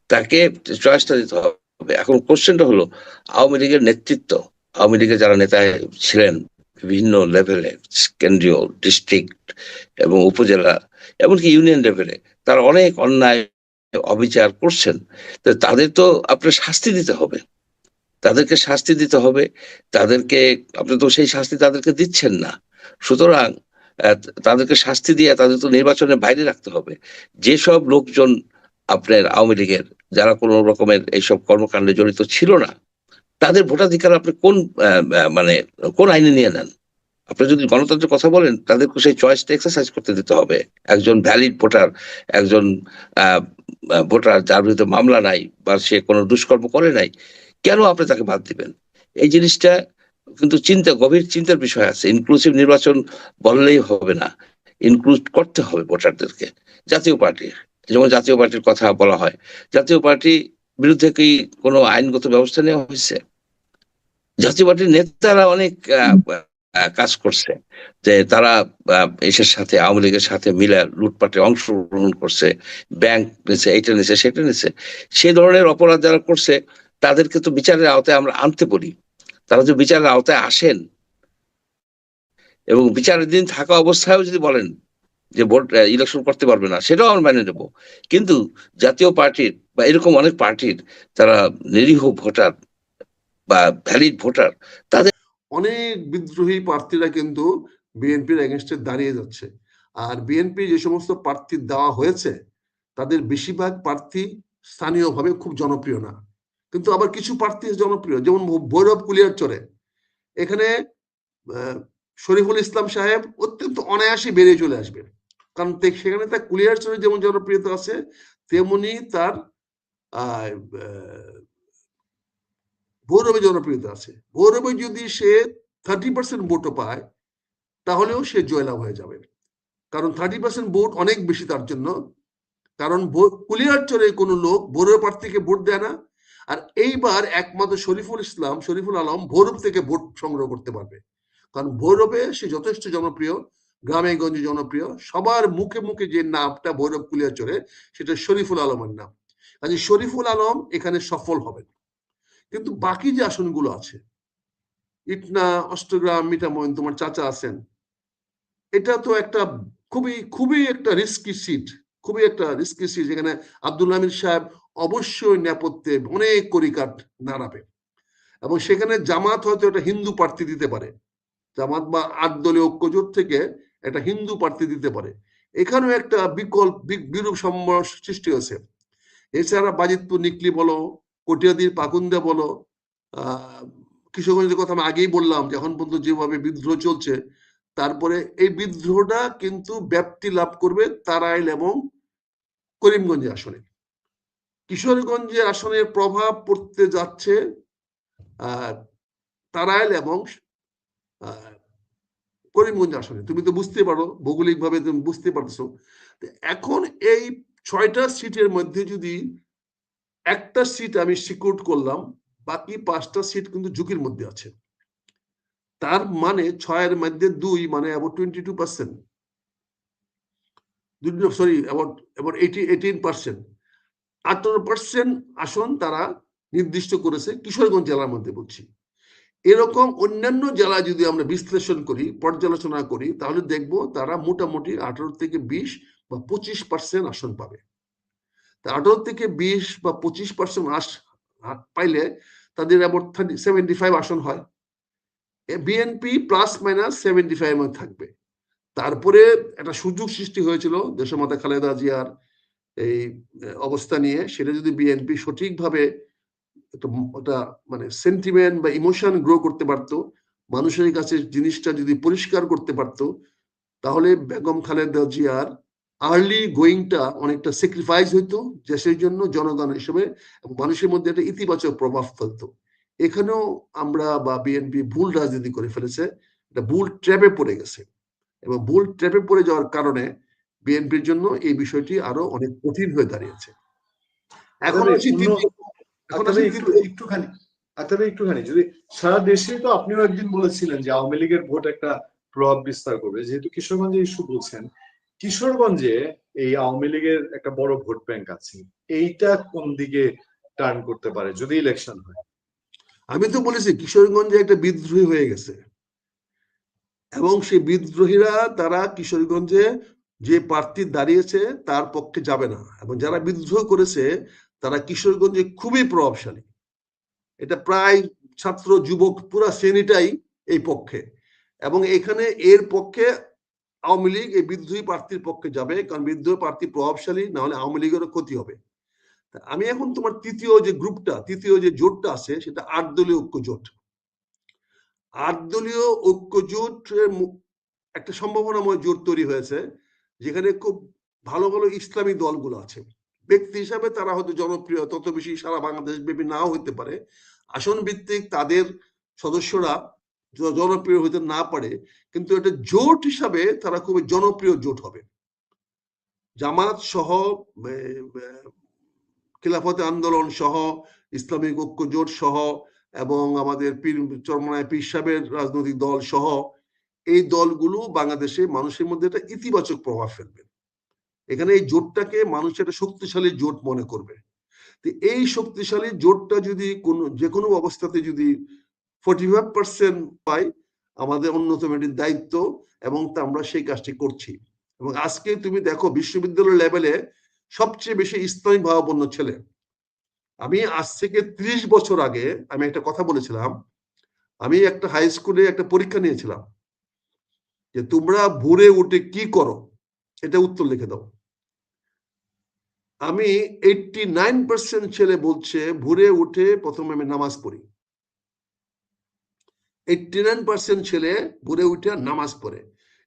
তাকে চয়েসটা দিতে হবে। এখন কোশ্চেনটা হলো আওয়ামী লীগের নেতৃত্ব, আওয়ামী লীগের যারা নেতা ছিলেন বিভিন্ন লেভেলে, কেন্দ্রীয়, ডিস্ট্রিক্ট এবং উপজেলা, এমনকি ইউনিয়ন লেভেলে, তারা অনেক অন্যায় অবিচার করছেন। তো তাদের তো আপনার শাস্তি দিতে হবে, তাদেরকে শাস্তি দিতে হবে। তাদেরকে আপনি তো সেই শাস্তি তাদেরকে দিচ্ছেন না। সুতরাং তাদেরকে শাস্তি দিয়ে তাদের তো নির্বাচনের বাইরে রাখতে হবে। যেসব লোকজন আপনার আওয়ামী লীগের যারা কোনো রকমের এইসব কর্মকাণ্ডে জড়িত ছিল না, তাদের ভোটাধিকার আপনি কোন মানে কোন আইনে নিয়ে নেন? আপনি যদি গণতন্ত্রের কথা বলেন, তাদেরকে সেই চয়েসটা এক্সারসাইজ করতে দিতে হবে। একজন ভ্যালিড ভোটার, একজন ভোটার যার বিরুদ্ধে মামলা নাই বা সে কোনো দুষ্কর্ম করে নাই, কেন আপনি তাকে বাদ দিবেন? এই জিনিসটা কিন্তু গভীর চিন্তার বিষয় আছে। ইনক্লুসিভ নির্বাচন বললেই হবে না, ইনক্লুড করতে হবে ভোটারদেরকে। জাতীয় পার্টি, যেমন জাতীয় পার্টির কথা বলা হয়, জাতীয় পার্টি বিরুদ্ধে কি কোনো আইনগত ব্যবস্থা নেওয়া হয়েছে? জাতীয় পার্টির নেতারা অনেক কাজ করছে, যে তারা এসের সাথে, আওয়ামী লীগের সাথে মিলে লুটপাটে অংশগ্রহণ করছে, ব্যাংক নিছে, এটা নিছে, সেটা নিছে। সেই ধরনের অপরাধ যারা করছে তাদেরকে তো বিচারের আওতায় আমরা আনতে বলি। তারা যদি বিচারের আওতায় আসেন এবং বিচারের দিন থাকা অবস্থায়ও যদি বলেন যে ভোট ইলেকশন করতে পারবে না, সেটাও আমরা মেনে নেব। কিন্তু জাতীয় পার্টির বা এরকম অনেক পার্টির তারা নিরীহ ভোটার বা ভ্যালিড ভোটার, তাদের অনেক বিদ্রোহী প্রার্থীরা কিন্তু বিএনপির এগেনস্টে দাঁড়িয়ে যাচ্ছে। আর বিএনপি যে সমস্ত প্রার্থী দেওয়া হয়েছে তাদের বেশিরভাগ প্রার্থী স্থানীয়ভাবে খুব জনপ্রিয় না, কিন্তু আবার কিছু প্রার্থী জনপ্রিয়, যেমন ভৈরব কুলিয়ারচরে এখানে শরীফুল ইসলাম সাহেব অত্যন্ত অনায়াসে বেরিয়ে চলে আসবেন, কারণ সেখানে তার কুলিয়ারচরে যেমন জনপ্রিয়তা আছে তেমনি তার ভৈরবে জনপ্রিয়তা আছে। ভৈরবে যদি সে 30% ভোটও পায় তাহলেও সে জয়লাভ হয়ে যাবে, কারণ 30% ভোট অনেক বেশি তার জন্য। কারণ কুলিয়ারচরে কোনো লোক ভৈরব প্রার্থীকে ভোট দেয় না। আর এইবার একমাত্র শরীফুল আলম ভৈরব থেকে ভোট সংগ্রহ করতে পারবে, কারণ ভৈরবে সে যথেষ্ট জনপ্রিয়। গ্রামে গঞ্জে জনপ্রিয়, সবার মুখে মুখে যে নামটা ভৈরব কুলিয়াচরে, সেটা শরীফুল আলমের নাম। কাজে শরীফুল আলম এখানে সফল হবেন। কিন্তু বাকি যে আসনগুলো আছে, ইটনা, অষ্টগ্রাম, মিঠামইন, তোমার চাচা আছেন, এটা তো একটা খুবই খুবই একটা রিস্কি সিট, খুবই একটা রিস্কি সিট, যেখানে আব্দুল হামিদ সাহেব অবশ্যই নেপথ্যে অনেক কড়িকাঠ নাড়াবে, এবং সেখানে জামাত হয়তো একটা হিন্দু প্রার্থী দিতে পারে, জামাত বা ৮ দলীয় ঐক্যজোট থেকে একটা হিন্দু প্রার্থী দিতে পারে। এখানেও একটা বিরূপ সম্ভাবনা সৃষ্টি হয়েছে। এছাড়া বাজিতপুর নিকলি বলো, কটিয়াদির পাকুন্দা বলো, কিশোরগঞ্জের কথা আমি আগেই বললাম, যে এখন পর্যন্ত যেভাবে বিদ্রোহ চলছে, তারপরে এই বিদ্রোহটা কিন্তু ব্যাপ্তি লাভ করবে তারাইল এবং করিমগঞ্জের আসনে। কিশোরগঞ্জে আসনের প্রভাব পড়তে যাচ্ছে তারাইল এবং করিমগঞ্জ আসনে। তুমি তো বুঝতে পারো, ভৌগোলিক ভাবে তুমি বুঝতে পারছো। এখন এই ৬টা সিটের মধ্যে যদি একটা সিট আমি সিকিউর করলাম, বাকি 5টা সিট কিন্তু ঝুঁকির মধ্যে আছে। তার মানে 6-এর মধ্যে 2 মানে অ্যাবাউট 22%, সরি অ্যাবাউট 18%, 18% আসন তারা নির্দিষ্ট করেছে কিশোরগঞ্জ জেলার মধ্যে। বলছি এরকম অন্যান্য জেলা যদি আমরা বিশ্লেষণ করি, পর্যালোচনা করি, তাহলে দেখব তারা মোটামুটি 18 থেকে 20 বা 25% আসন পাবে। 18 থেকে 20 বা 25% পাইলে তাদের অ্যাবাউট 75 আসন হয়। বিএনপি প্লাস মাইনাস 75 এর থাকবে। তারপরে একটা সুযোগ সৃষ্টি হয়েছিল দেশমাতা খালেদা জিয়ার এই অবস্থা নিয়ে, সেটা যদি বিএনপি সঠিকভাবে একটা মানে সেন্টিমেন্ট বা ইমোশন গ্রো করতে পারতো, মানুষের কাছে জিনিসটা যদি পরিষ্কার করতে পারতো, তাহলে বেগম খালেদা জিয়ার আর্লি গোয়িংটা অনেকটা স্যাক্রিফাইস হইতো দেশের জন্য, জনগণ হিসেবে, এবং মানুষের মধ্যে একটা ইতিবাচক প্রভাব ফেলতো। এখানেও আমরা বা বিএনপি ভুল রাজনীতি করে ফেলেছে, একটা ভুল ট্র্যাপে পড়ে গেছে, এবং ভুল ট্র্যাপে পড়ে যাওয়ার কারণে বিএনপির জন্য এই বিষয়টি আরো অনেক কঠিন হয়ে দাঁড়িয়েছে। এখন একটুখানি যদি সারা দেশে, তো আপনিও একদিন বলেছিলেন যে আওয়ামী লীগের ভোট একটা প্রভাব বিস্তার করবে, যেহেতু কিশোরগঞ্জে ইস্যু বলছেন, কিশোরগঞ্জে এই আওয়ামী লীগের একটা বড় ভোট ব্যাংক আছে, এইটা কোন দিকে টার্ন করতে পারে যদি ইলেকশন হয়? আমি তো বলেছি কিশোরগঞ্জে একটা বিদ্রোহী হয়ে গেছে, এবং সেই বিদ্রোহীরা তারা কিশোরগঞ্জে যে প্রার্থী দাঁড়িয়েছে তার পক্ষে যাবে না, এবং যারা বিদ্রোহ করেছে তারা কিশোরগঞ্জে খুবই প্রভাবশালী। এটা প্রায় ছাত্র যুবক পুরা শ্রেণীটাই এই পক্ষে, এবং এখানে এর পক্ষে আওয়ামী লীগ এই বিদ্রোহী প্রার্থীর পক্ষে যাবে, কারণ বিদ্রোহী প্রার্থী প্রভাবশালী, না হলে আওয়ামী লীগেরও ক্ষতি হবে। আমি এখন তোমার তৃতীয় যে জোটটা আছে, সেটা ৮ দলীয় ঐক্য জোট। ৮ দলীয় ঐক্য জোটের একটা সম্ভাবনাময় জোট তৈরি হয়েছে, যেখানে খুব ভালো ভালো ইসলামী দলগুলো আছে। ব্যক্তি হিসাবে তারা হয়তো জনপ্রিয় তত বেশি সারা বাংলাদেশ ব্যাপী নাও হতে পারে, আসন ভিত্তিক তাদের সদস্যরা জনপ্রিয় হতে না পারে, কিন্তু এটা জোট হিসাবে তারা খুবই জনপ্রিয় জোট হবে। জামাত সহ, খিলাফতে আন্দোলন সহ, ইসলামিক ঐক্য জোট সহ, এবং আমাদের চরমনায় পীর সাহেবের রাজনৈতিক দল সহ, এই দলগুলো বাংলাদেশে মানুষের মধ্যে একটা ইতিবাচক প্রভাব ফেলবে। এখানে এই জোটটাকে মানুষ একটা শক্তিশালী জোট মনে করবে। এই শক্তিশালী জোটটা যদি যে কোনো অবস্থাতে যদি 45% পাই, আমাদের অন্যতম একটি দায়িত্ব, এবং আমরা সেই কাজটি করছি। এবং আজকে তুমি দেখো বিশ্ববিদ্যালয় লেভেলে সবচেয়ে বেশি ইসলামী ভাবাপন্ন ছেলে। আমি আজ থেকে 30 বছর আগে আমি একটা কথা বলেছিলাম, আমি একটা হাই স্কুলে একটা পরীক্ষা নিয়েছিলাম যে তোমরা ভোরে উঠে কি করো, এটা উত্তর লিখে দাও। আমি 89% ছেলে বলছে ভোরে উঠে প্রথমে আমি নামাজ পড়ি। 89% ছেলে ভোরে উঠে নামাজ পড়ে।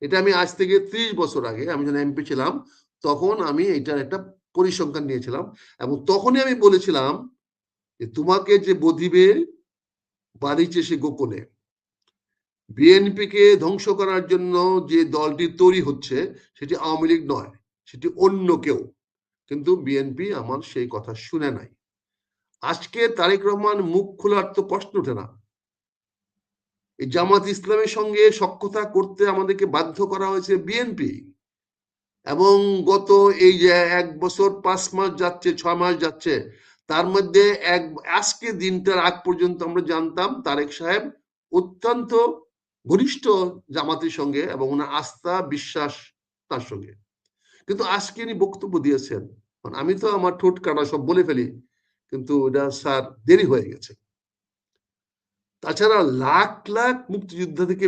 এটা আমি আজ থেকে 30 বছর আগে, আমি যখন এমপি ছিলাম, তখন আমি এটার একটা পরিসংখ্যান নিয়েছিলাম, এবং তখনই আমি বলেছিলাম যে তোমাকে যে বধিবে বাড়িছে সে গোপনে। বিএনপি কে ধ্বংস করার জন্য যে দলটি তৈরি হচ্ছে, সেটি আওয়ামী লীগ নয়, সেটি অন্য কেউ। কিন্তু বিএনপি আমার সেই কথা শুনে নাই। আজকে তারেক রহমান মুখ খোলার তো প্রশ্ন ওঠে না। এই জামাত ইসলামের সঙ্গে সখ্যতা করতে আমাদেরকে বাধ্য করা হয়েছে বিএনপি। এবং গত এই যে 1 বছর 5 মাস যাচ্ছে, 6 মাস যাচ্ছে, তার মধ্যে আজকে দিনটার আগ পর্যন্ত আমরা জানতাম তারেক সাহেব অত্যন্ত ঘনিষ্ঠ জামাতের সঙ্গে এবং ওনার আস্থা বিশ্বাস তার সঙ্গে। কিন্তু আজকে উনি বক্তব্য দিয়েছেন, আমি তো আমার ঠোঁট কাটা সব বলে ফেলি, কিন্তু এটা স্যার দেরি হয়ে গেছে। তাছাড়া লাখ লাখ মুক্তিযোদ্ধাদেরকে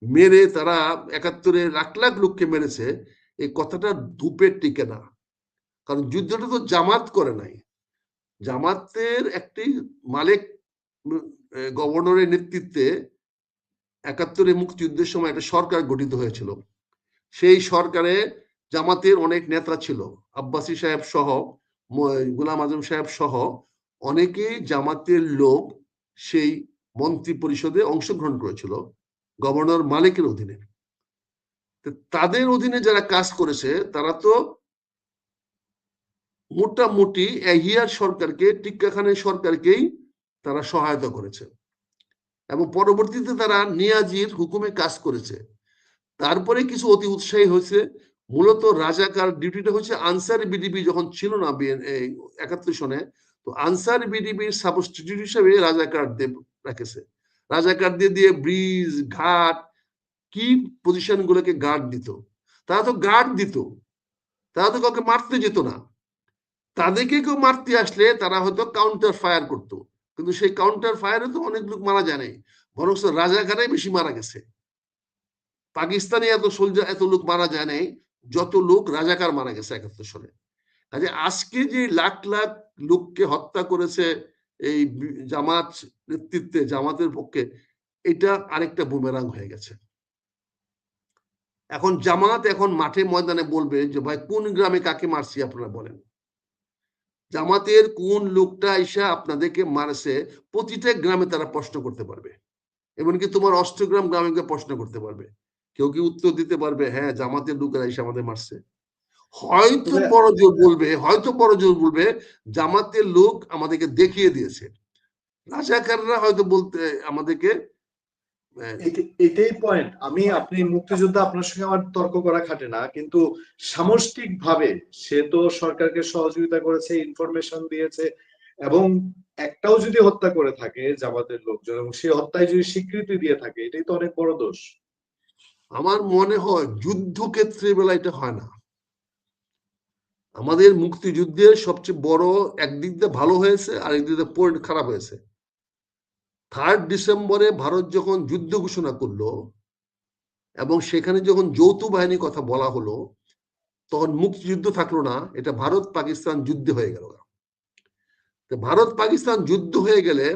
মেরে তারা 71-এ লাখ লাখ লোককে মেরেছে, এই কথাটা ধূপের টিকে না। কারণ যুদ্ধটা তো জামাত করে নাই, জামাতের একটি মালিক গভর্নরের নেতৃত্বে 71-এ মুক্তিযুদ্ধের সময় একটা সরকার গঠিত হয়েছিল। সেই সরকারে জামাতের অনেক নেতা ছিল, আব্বাসী সাহেব সহ, গোলাম আজম সাহেব সহ অনেকেই জামাতের লোক সেই মন্ত্রী পরিষদে অংশগ্রহণ করেছিল গভর্নর মালিকের অধীনে। তাদের অধীনে যারা কাজ করেছে তারা তো মোটামুটি এহিয়ার সরকারকে, টিক্কা খানের সরকারকেই তারা সহায়তা করেছে এবং পরবর্তীতে তারা নিয়াজির হুকুমে কাজ করেছে। তারপরে কিছু অতি উৎসাহী হয়েছে। মূলত রাজাকার ডিউটিটা হচ্ছে আনসার বিডিবি যখন ছিল না 71 সনে, তো আনসার বিডিবির সাবস্টিটিউট হিসেবে রাজাকারদের রেখেছে। রাজাকারদের দিয়ে ব্রিজ, ঘাট, কি পজিশন গুলোকে গার্ড দিত। তারা তো গার্ড দিত, তারা তো কাউকে মারতে যেত না। তাদেরকে কেউ মারতে আসলে তারা হয়তো কাউন্টার ফায়ার করতো, কিন্তু সেই কাউন্টার ফায়ারে তো অনেক লোক মারা যায় নাই, বরং রাজাকারাই বেশি মারা গেছে। পাকিস্তানে এত লোক মারা যায় নাই যত লোক রাজাকার মারা গেছে 71 সালে। কাজে আজকে যে লাখ লাখ লোককে হত্যা করেছে এই জামাত নেতৃত্বে, জামাতের পক্ষে, এটা আরেকটা বুমেরাং হয়ে গেছে। এখন জামাত এখন মাঠে ময়দানে বলবে যে ভাই কোন গ্রামে কাকে মারছি আপনারা বলেন। জামাতের কোন লোকটা আইসা আপনাদেরকে মারছে প্রতিটা গ্রামে তারা প্রশ্ন করতে পারবে, এমনকি তোমার অষ্টগ্রাম গ্রামে প্রশ্ন করতে পারবে। কেউ কি উত্তর দিতে পারবে হ্যাঁ জামাতের লোকেরা এসে আমাদের মারছে? হয়তো বড় জোর বলবে জামাতের লোক আমাদেরকে দেখিয়ে দিয়েছে, রাজাকাররা হয়তো বলতে আমাদেরকে। এটাই পয়েন্ট। আপনি মুক্তিযোদ্ধা, আপনার সঙ্গে আমার তর্ক করা খাটে না, কিন্তু সামষ্টিক ভাবে সে তো সরকারকে সহযোগিতা করেছে, ইনফরমেশন দিয়েছে, এবং একটাও যদি হত্যা করে থাকে জামাতের লোকজন এবং সে হত্যায় যদি স্বীকৃতি দিয়ে থাকে, এটাই তো অনেক বড় দোষ। আমার মনে হয় যুদ্ধক্ষেত্রে বেলা এটা হয় না। আমাদের মুক্তিযুদ্ধের সবচেয়ে বড় একদিক দিয়ে ভালো হয়েছে, আরেকদিক দিয়ে পয়েন্ট খারাপ হয়েছে। 3 ডিসেম্বরে ভারত যখন যুদ্ধ ঘোষণা করলো এবং সেখানে যখন যৌথ বাহিনীর কথা বলা হলো, তখন মুক্তিযুদ্ধ থাকলো না, এটা ভারত পাকিস্তান যুদ্ধ হয়ে গেল। ভারত পাকিস্তান যুদ্ধ হয়ে গেলে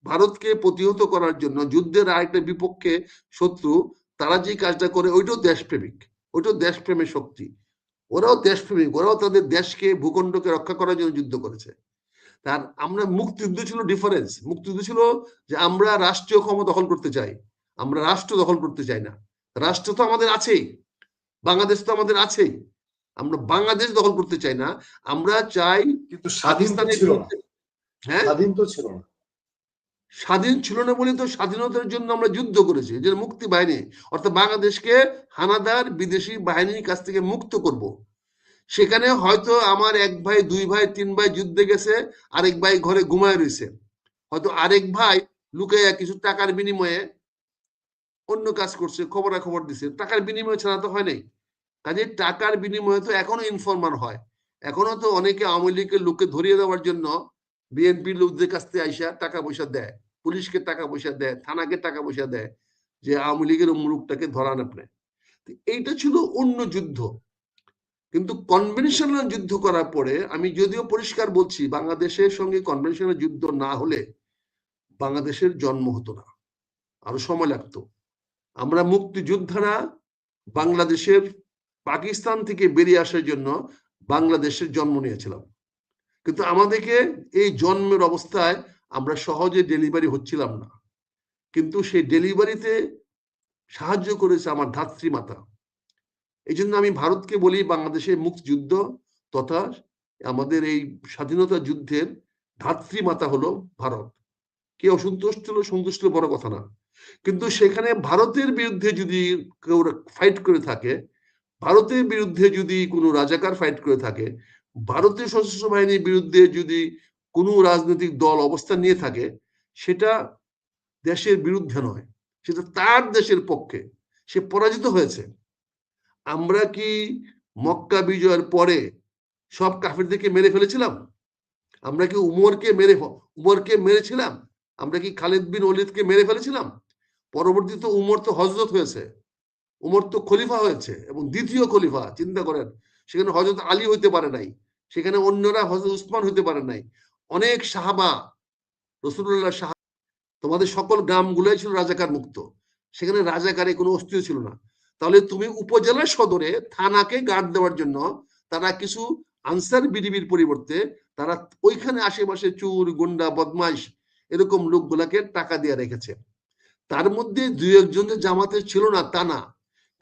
ভারতকে প্রতিহত করার জন্য যুদ্ধের আরেকটা বিপক্ষে শত্রু তারা যে কাজটা করে ওইটাও দেশপ্রেমিক, ওইটাও দেশপ্রেমের শক্তি। ওরাও দেশপ্রেমিক, ওরাও তাদের দেশকে, ভূখণ্ডকে রক্ষা করার জন্য যুদ্ধ করেছে। তার আমরা মুক্তিযুদ্ধ ছিল ডিফারেন্স। মুক্তিযুদ্ধ ছিল যে আমরা রাষ্ট্রীয় ক্ষমতা দখল করতে চাই, আমরা রাষ্ট্র দখল করতে চাই না। রাষ্ট্র তো আমাদের আছেই, বাংলাদেশ তো আমাদের আছেই, আমরা বাংলাদেশ দখল করতে চাই না। আমরা চাই কিন্তু স্বাধীন ছিল না। হ্যাঁ, স্বাধীন তো ছিল না। স্বাধীন ছিল না বলে তো স্বাধীনতার জন্য আমরা যুদ্ধ করেছি, যে মুক্তি বাহিনী, অর্থাৎ বাংলাদেশকে হানাদার বিদেশি বাহিনীর কাছ থেকে মুক্ত করব। সেখানে হয়তো আমার 1 ভাই 2 ভাই 3 ভাই যুদ্ধে গেছে, আরেক ভাই ঘরে ঘুমায় রয়েছে, হয়তো আরেক ভাই লুকাইয়া কিছু টাকার বিনিময়ে অন্য কাজ করছে, খবরাখবর দিছে, টাকার বিনিময়ে ছাড়া তো হয় নাই। কাজে টাকার বিনিময়ে তো এখনো ইনফরমার হয়, এখনো তো অনেকে আওয়ামী লীগের লোককে ধরিয়ে দেওয়ার জন্য বিএনপির লোকদের কাছ থেকে আইসা টাকা পয়সা দেয়, পুলিশকে টাকা পয়সা দেয়, থানাকে টাকা পয়সা দেয়, যে আওয়ামী লীগের মুরুখটাকে ধরান আপনি। এইটা ছিল অন্য যুদ্ধ। কিন্তু কনভেনশনাল যুদ্ধ করার পরে আমি যদিও পরিষ্কার বলছি, বাংলাদেশের সঙ্গে কনভেনশনাল যুদ্ধ না হলে বাংলাদেশের জন্ম হতো না, আরো সময় লাগতো। আমরা মুক্তিযোদ্ধারা বাংলাদেশের, পাকিস্তান থেকে বেরিয়ে আসার জন্য বাংলাদেশের জন্ম নিয়েছিলাম, কিন্তু আমাদেরকে এই জন্মের অবস্থায় আমরা সহজে ডেলিভারি হচ্ছিলাম না। কিন্তু সেই ডেলিভারিতে সাহায্য করেছে আমার ধাত্রী মাতা। এই জন্য আমি ভারতকে বলি, বাংলাদেশের মুক্তিযুদ্ধ তথা আমাদের এই স্বাধীনতা যুদ্ধের ধাত্রী মাতা হলো ভারত। কে অসন্তুষ্ট হলো, সন্তুষ্ট বড় কথা না, কিন্তু সেখানে ভারতের বিরুদ্ধে যদি কেউ ফাইট করে থাকে, ভারতের বিরুদ্ধে যদি কোনো রাজাকার ফাইট করে থাকে, ভারতীয় সশস্ত্র বাহিনীর বিরুদ্ধে যদি কোনো রাজনৈতিক দল অবস্থান নিয়ে থাকে, সেটা দেশের বিরুদ্ধে নয়, সেটা তার দেশের পক্ষে, সে পরাজিত হয়েছে। আমরা কি মক্কা বিজয়ের পরে সব কাফিরদেরকে মেরে ফেলেছিলাম? আমরা কি উমরকে মেরেছিলাম? আমরা কি খালিদ বিন ওয়ালিদকে মেরে ফেলেছিলাম? পরবর্তীতে উমর তো হজরত হয়েছে, উমর তো খলিফা হয়েছে, এবং দ্বিতীয় খলিফা। চিন্তা করেন, সেখানে হজরত আলী হইতে পারে নাই, সেখানে অন্যরা হজরত উসমান হইতে পারে নাই, অনেক সাহাবা, রসুল্লাহ সাহাবা। তোমাদের সকল গ্রামগুলোই ছিল রাজাকার মুক্ত, সেখানে রাজাকারে কোনো অস্তিত্ব ছিল না। তাহলে তুমি উপজেলা সদরে থানাকে গার্ড দেওয়ার জন্য তারা কিছু আনসার বিডিবির পরিবর্তে তারা ওইখানে আশেপাশে চোর, গুন্ডা, বদমাইশ এরকম লোকগুলাকে টাকা দিয়ে রেখেছে। তার মধ্যে দুই একজন যে জামাতে ছিল না তা না,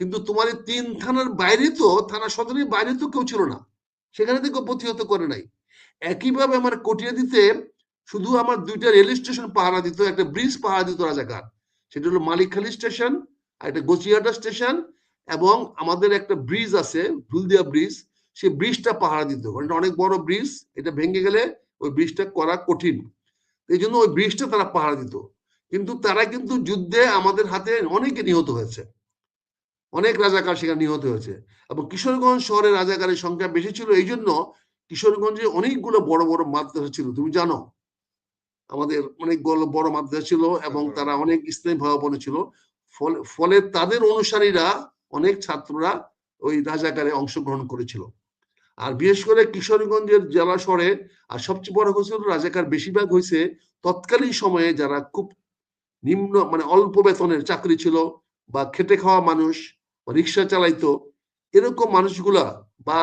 কিন্তু তোমার এই 3 থানার বাইরে তো, থানা সদরের বাইরে তো কেউ ছিল না, সেখানে তো কেউ প্রতিহত করে নাই। একইভাবে আমার কটিয়াদিতে শুধু আমার 2টা রেল স্টেশন পাহারা দিত, একটা ব্রিজ পাহারা দিত রাজাকার, সেটা হলো মালিকখালী স্টেশন আর একটা গচিয়াটা স্টেশন, এবং আমাদের একটা ব্রিজ আছে ঢুলদিয়া ব্রিজ, সেই ব্রিজটা পাহারা দিত। এটা অনেক বড় ব্রিজ, এটা ভেঙে গেলে ওই ব্রিজটা করা কঠিন, এই জন্য ওই ব্রিজটা তারা পাহারা দিত। কিন্তু তারা কিন্তু যুদ্ধে আমাদের হাতে অনেকে নিহত হয়েছে, অনেক রাজাকার সেখানে নিহত হয়েছে। এবং কিশোরগঞ্জ শহরে রাজাকারের সংখ্যা বেশি ছিল, এই জন্য কিশোরগঞ্জে অনেকগুলো বড় বড় মাদ্রাসা ছিল, তুমি জানো আমাদের অনেক বড় মাদ্রাসা ছিল, এবং তারা অনেক ইসলামী ভাবাপন্ন ছিল। ফলে তাদের অনুসারীরা, অনেক ছাত্ররা ওই রাজাকারে অংশগ্রহণ করেছিল। আর বিশেষ করে কিশোরগঞ্জের জেলা শহরে, আর সবচেয়ে বড় হয়েছিল রাজাকার বেশিরভাগ হয়েছে তৎকালীন সময়ে যারা খুব নিম্ন, মানে অল্প বেতনের চাকরি ছিল, বা খেটে খাওয়া মানুষ, রিক্সা চালাইতো, এরকম মানুষগুলা, বা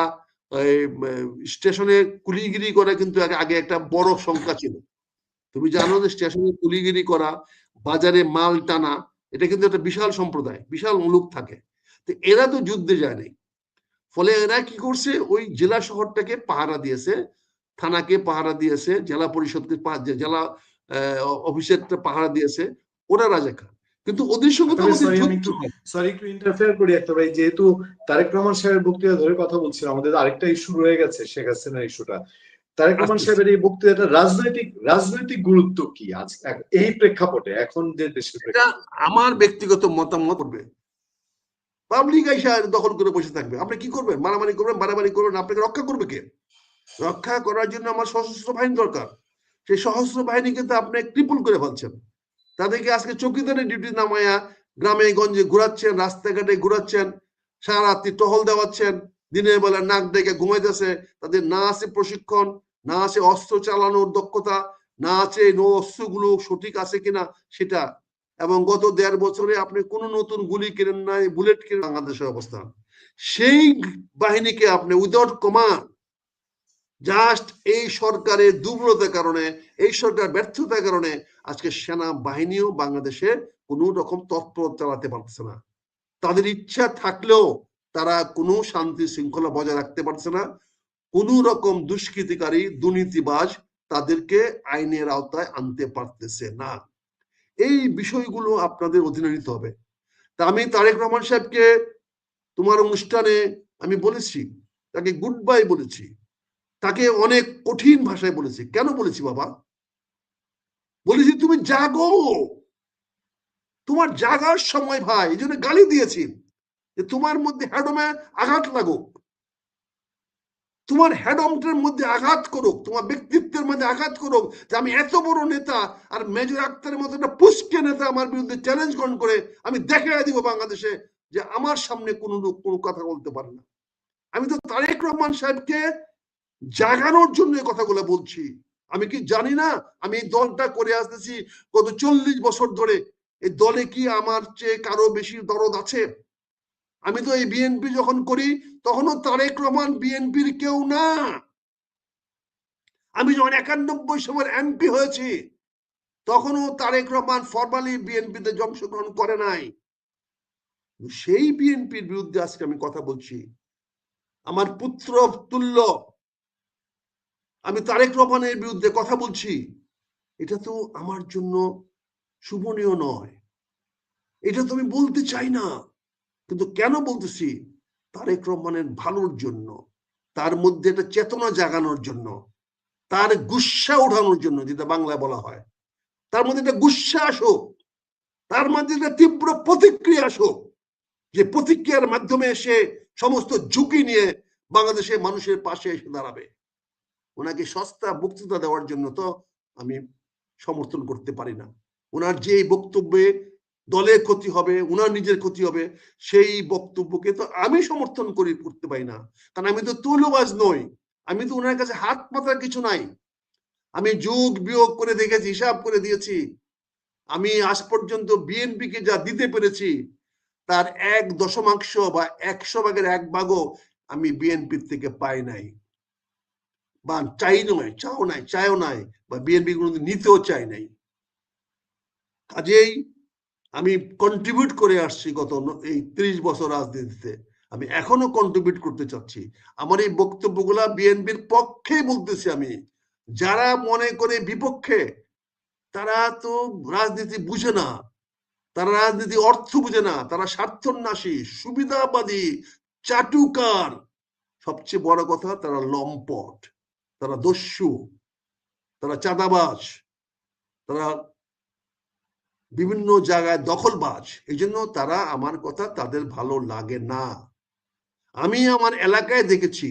স্টেশনে কুলিগিরি করা কিন্তু আগে একটা বড় সংখ্যা ছিল। তুমি জানো যে স্টেশনে কুলিগিরি করা, বাজারে মাল টানা, এটা কিন্তু একটা বিশাল সম্প্রদায়, বিশাল লোক থাকে। তো এরা তো যুদ্ধে যায়নি, ফলে এরা কি করছে, ওই জেলা শহরটাকে পাহারা দিয়েছে, থানাকে পাহারা দিয়েছে, জেলা পরিষদকে, জেলা অফিসের পাহারা দিয়েছে, ওরা রাজাকার। কিন্তু ওদের সঙ্গে তো সরি একটু ইন্টারফেয়ার করি একটা ভাই, যেহেতু তারেক রহমান সাহেবের বক্তৃতা ধরে কথা বলছিলাম, আমাদের আরেকটা ইস্যু রয়ে গেছে, শেখ হাসিনার ইস্যুটা। তারেক রহমান সাহেবের এই বক্তৃতাটা রাজনৈতিক গুরুত্ব কি আজ এই প্রেক্ষাপটে, এখন যে দেশের প্রেক্ষাপটে? আমার ব্যক্তিগত মতামত করবে, পাবলিক আইসা দখল করে বসে থাকবে, আপনি কি করবেন? মারামারি করবেন, বাড়াবাড়ি করবেন, আপনাকে রক্ষা করবে কে? রক্ষা করার জন্য আমার সশস্ত্র বাহিনী দরকার। সেই সশস্ত্র বাহিনীকে তো আপনি ক্রিপল করে ফেলছেন, তাদেরকে আজকে চৌকিদারের ডিউটি নামায়া গ্রামে গঞ্জে ঘুরাচ্ছেন, রাস্তাঘাটে ঘুরাচ্ছেন, সারা রাত্রি টহল দেওয়াচ্ছেন, দিনের বেলা নাক ডেকে ঘুমাইতেছে। তাদের না আছে প্রশিক্ষণ, না আছে অস্ত্র চালানোর দক্ষতা, না আছে অস্ত্রগুলো সঠিক আছে কিনা সেটা। এবং গত 1.5 বছরে আপনি কোনো নতুন গুলি কেনেন নাই, বুলেট কেনেন। বাংলাদেশের অবস্থা, সেই বাহিনীকে আপনি উইদাউট কমান্ড, জাস্ট এই সরকারের দুর্বলতার কারণে, এই সরকার ব্যর্থতার কারণে আজকে সেনা বাহিনীও বাংলাদেশে কোনো রকম তৎপরতা চালাতে পারছে না। তাদের ইচ্ছা থাকলেও তারা কোনো শান্তি শৃঙ্খলা বজায় রাখতে পারছে না। কোন রকম দুষ্কৃতিকারী, দুর্নীতিবাজ তাদেরকে আইনের আওতায় আনতে পারতেছে না। এই বিষয়গুলো আপনাদের অধীনে নিতে হবে। তা আমি তারেক রহমান সাহেবকে তোমার অনুষ্ঠানে আমি বলেছি, তাকে গুড বাই বলেছি, তাকে অনেক কঠিন ভাষায় বলেছি। কেন বলেছি বাবা? বলেছি তুমি জাগো, তোমার জাগার সময় ভাই, এই জন্য গালি দিয়েছি যে তোমার মধ্যে হেডমে আঘাত লাগুক, তোমার হেডমটার মধ্যে আঘাত করুক, তোমার ব্যক্তিত্বের মধ্যে আঘাত করুক, যে আমি এত বড় নেতা, আর মেজর আক্তারের মতো একটা পুষ্কে নেতা আমার বিরুদ্ধে চ্যালেঞ্জ গ্রহণ করে আমি দেখাই দিব বাংলাদেশে যে আমার সামনে কোনো লোক কোনো কথা বলতে পারে না। আমি তো তারেক রহমান সাহেবকে জাগানোর জন্য এই কথাগুলো বলছি। আমি কি জানি না আমি এই দলটা করে আসতেছি গত 40 বছর ধরে, এই দলে কি আমার চেয়ে কারো বেশি দরদ আছে? আমি তো এই বিএনপি যখন করি তখনও তারেক রহমান বিএনপির কেউ না। আমি যখন 91 সালের এমপি হয়েছি তখনও তারেক রহমান ফরমালি বিএনপিতে অংশগ্রহণ করে নাই। সেই বিএনপির বিরুদ্ধে আজকে আমি কথা বলছি, আমার পুত্র তুল্য আমি তারেক রহমানের বিরুদ্ধে কথা বলছি। এটা তো আমার জন্য শুভনীয় নয়। এটা তো আমি বলতে চাই না, কিন্তু কেন বলতেছি? তারেক রহমানের ভালোর জন্য, তার মধ্যে একটা চেতনা জাগানোর জন্য, তার গুস্সা ওঠানোর জন্য, যেটা বাংলায় বলা হয়, তার মধ্যে একটা গুস্সা আসুক, তার মধ্যে একটা তীব্র প্রতিক্রিয়া আসুক, যে প্রতিক্রিয়ার মাধ্যমে সে সমস্ত ঝুঁকি নিয়ে বাংলাদেশের মানুষের পাশে এসে দাঁড়াবে। ওনাকে সস্তা বক্তৃতা দেওয়ার জন্য তো আমি সমর্থন করতে পারি না। ওনার যে বক্তব্যে দলের ক্ষতি হবে, ওনার নিজের ক্ষতি হবে, সেই বক্তব্যকে তো আমি সমর্থন করতে পারি না, কারণ আমি তো তুলোবাজ নই, আমি তো ওনার কাছে হাত পাতার কিছু নাই। আমি যোগ বিয়োগ করে দেখেছি, হিসাব করে দিয়েছি, আমি আজ পর্যন্ত বিএনপিকে যা দিতে পেরেছি তার 1 বা 100 ভাগের 1 ভাগও আমি বিএনপির থেকে পাই নাই, বা চাইও নাই, বা বিএনপি কোনোদিন নিতেও চাই নাই। কাজেই আমি কন্ট্রিবিউট করে আসছি গত এই 30 বছর রাজনীতিতে, আমি এখনো কন্ট্রিবিউট করতে চাচ্ছি। আমার এই বক্তব্যগুলা বিএনপির পক্ষে বলতেছি আমি। যারা মনে করে বিপক্ষে, তারা তো রাজনীতি বুঝে না, তারা রাজনীতি অর্থ বুঝে না, তারা স্বার্থন্যাসী, সুবিধাবাদী, চাটুকার, সবচেয়ে বড় কথা তারা লম্পট, তারা দস্যু, তারা চাঁদাবাজ, তারা বিভিন্ন জায়গায় দখলবাজ। এই জন্য তারা আমার কথা তাদের ভালো লাগে না। আমি আমার এলাকায় দেখেছি,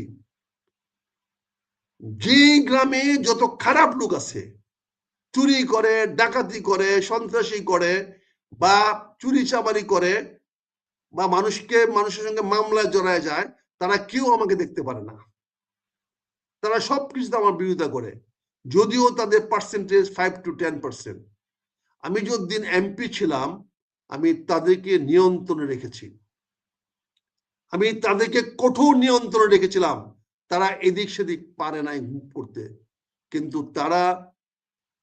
যে গ্রামে যত খারাপ লোক আছে, চুরি করে, ডাকাতি করে, সন্ত্রাসী করে, বা চুরি চামারি করে, বা মানুষের সঙ্গে মামলায় জড়ায় যায়, তারা কেউ আমাকে দেখতে পারে না। তারা সবকিছুতে আমার বিরোধিতা করে, যদিও তাদের পার্সেন্টেজ 5 to 10%। আমি যতদিন এমপি ছিলাম, আমি তাদেরকে নিয়ন্ত্রণে রেখেছি, আমি তাদেরকে কঠোর নিয়ন্ত্রণে রেখেছিলাম। তারা এদিক সেদিক পারে নাই করতে, কিন্তু তারা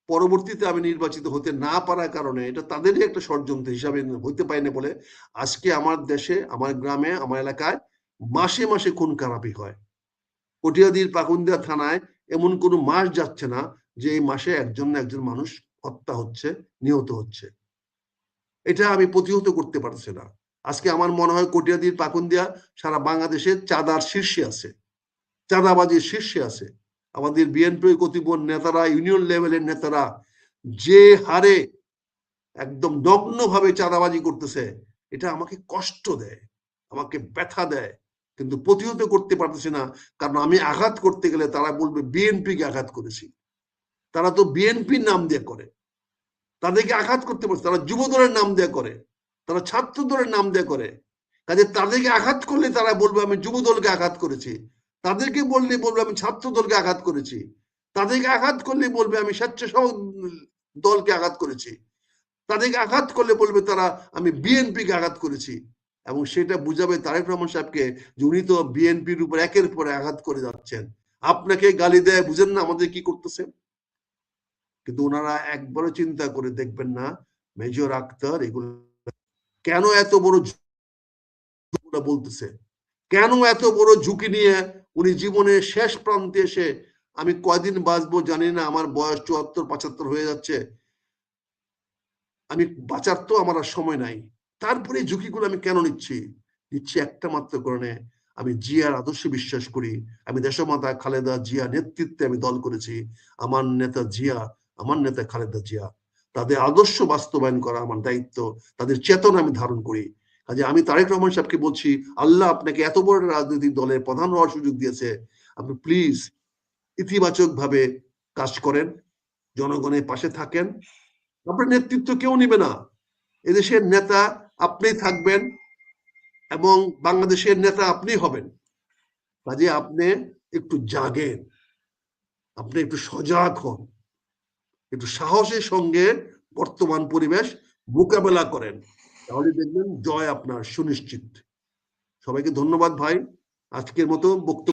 পরবর্তীতে আমি নির্বাচিত হতে না পারার কারণে, এটা তাদেরই একটা ষড়যন্ত্র হিসাবে হতে পারে না বলে, আজকে আমার দেশে, আমার গ্রামে, আমার এলাকায় মাসে মাসে খুন খারাপি হয়। কটিয়াদীর পাকুন্দিয়া থানায় এমন কোনো মাস যাচ্ছে না যে এই মাসে একজন না একজন মানুষ হত্যা হচ্ছে, নিহত হচ্ছে। এটা আমি প্রতিহত করতে পারছি না। আজকে আমার মনে হয় কটিয়াদীর পাকুন্দিয়া সারা বাংলাদেশের চাঁদার শীর্ষে আছে, চাঁদাবাজির শীর্ষে আছে। আমাদের বিএনপি কতিপয় নেতারা, ইউনিয়ন লেভেলের নেতারা যে হারে একদম নগ্নভাবে চাঁদাবাজি করতেছে, এটা আমাকে কষ্ট দেয়, আমাকে ব্যথা দেয়, কিন্তু প্রতিহত করতে পারতেছি না। কারণ আমি আঘাত করতে গেলে তারা বলবে বিএনপিকে আঘাত করেছি। তারা তো বিএনপির নাম দিয়ে করে, তাদেরকে আঘাত করতে পারছে। তারা যুব দলের নাম দিয়ে করে, তারা ছাত্র দলের নাম দিয়ে করে। কাজে তাদেরকে আঘাত করলে তারা বলবে আমি যুব দলকে আঘাত করেছি, তাদেরকে বললে বলবে আমি ছাত্র দলকে আঘাত করেছি, তাদেরকে আঘাত করলে বলবে আমি স্বেচ্ছাসেবক দলকে আঘাত করেছি, তাদেরকে আঘাত করলে বলবে তারা আমি বিএনপিকে আঘাত করেছি। এবং সেটা বুঝাবে তারেক রহমান সাহেবকে যে উনি তো বিএনপির উপর একের পর আঘাত করে যাচ্ছেন, আপনাকে গালি দেয়, বুঝেন না আমাদের কি করতেছে। কিন্তু ওনারা একবারও চিন্তা করে দেখবেন না মেজর আক্তার এগুলো কেন এত বড় বলতেছে, কেন এত বড় ঝুঁকি নিয়ে উনি জীবনের শেষ প্রান্তে এসে, আমি কয়দিন বাঁচবো জানি না, আমার বয়স 74-75 হয়ে যাচ্ছে, আমি বাঁচার তো আমার আর সময় নাই, তারপরে ঝুঁকিগুলো আমি কেন নিচ্ছি একটা মাত্র কারণে, আমি জিয়ার আদর্শে বিশ্বাস করি। আমি দেশমাতা খালেদা জিয়া নেতৃত্বে আমি দল করেছি। আমার নেতা জিয়া, আমার নেতা খালেদা জিয়া, তাদের আদর্শ বাস্তবায়ন করা আমার দায়িত্ব, তাদের চেতনা আমি ধারণ করি। কাজে আমি তারেক রহমান সাহেবকে বলছি, আল্লাহ আপনাকে এত বড় রাজনৈতিক দলের প্রধান হওয়ার সুযোগ দিয়েছে, আপনি প্লিজ ইতিবাচক ভাবে কাজ করেন, জনগণের পাশে থাকেন। আপনার নেতৃত্ব কেউ নিবে না, এদেশের নেতা আপনি থাকবেন এবং বাংলাদেশের নেতা আপনি হবেন। কাজে আপনি একটু জাগেন, আপনি একটু সজাগ হন, একটু সাহসের সঙ্গে বর্তমান পরিবেশ মোকাবেলা করেন, তাহলে দেখবেন জয় আপনার সুনিশ্চিত। সবাইকে ধন্যবাদ ভাই, আজকের মতো বক্তব্য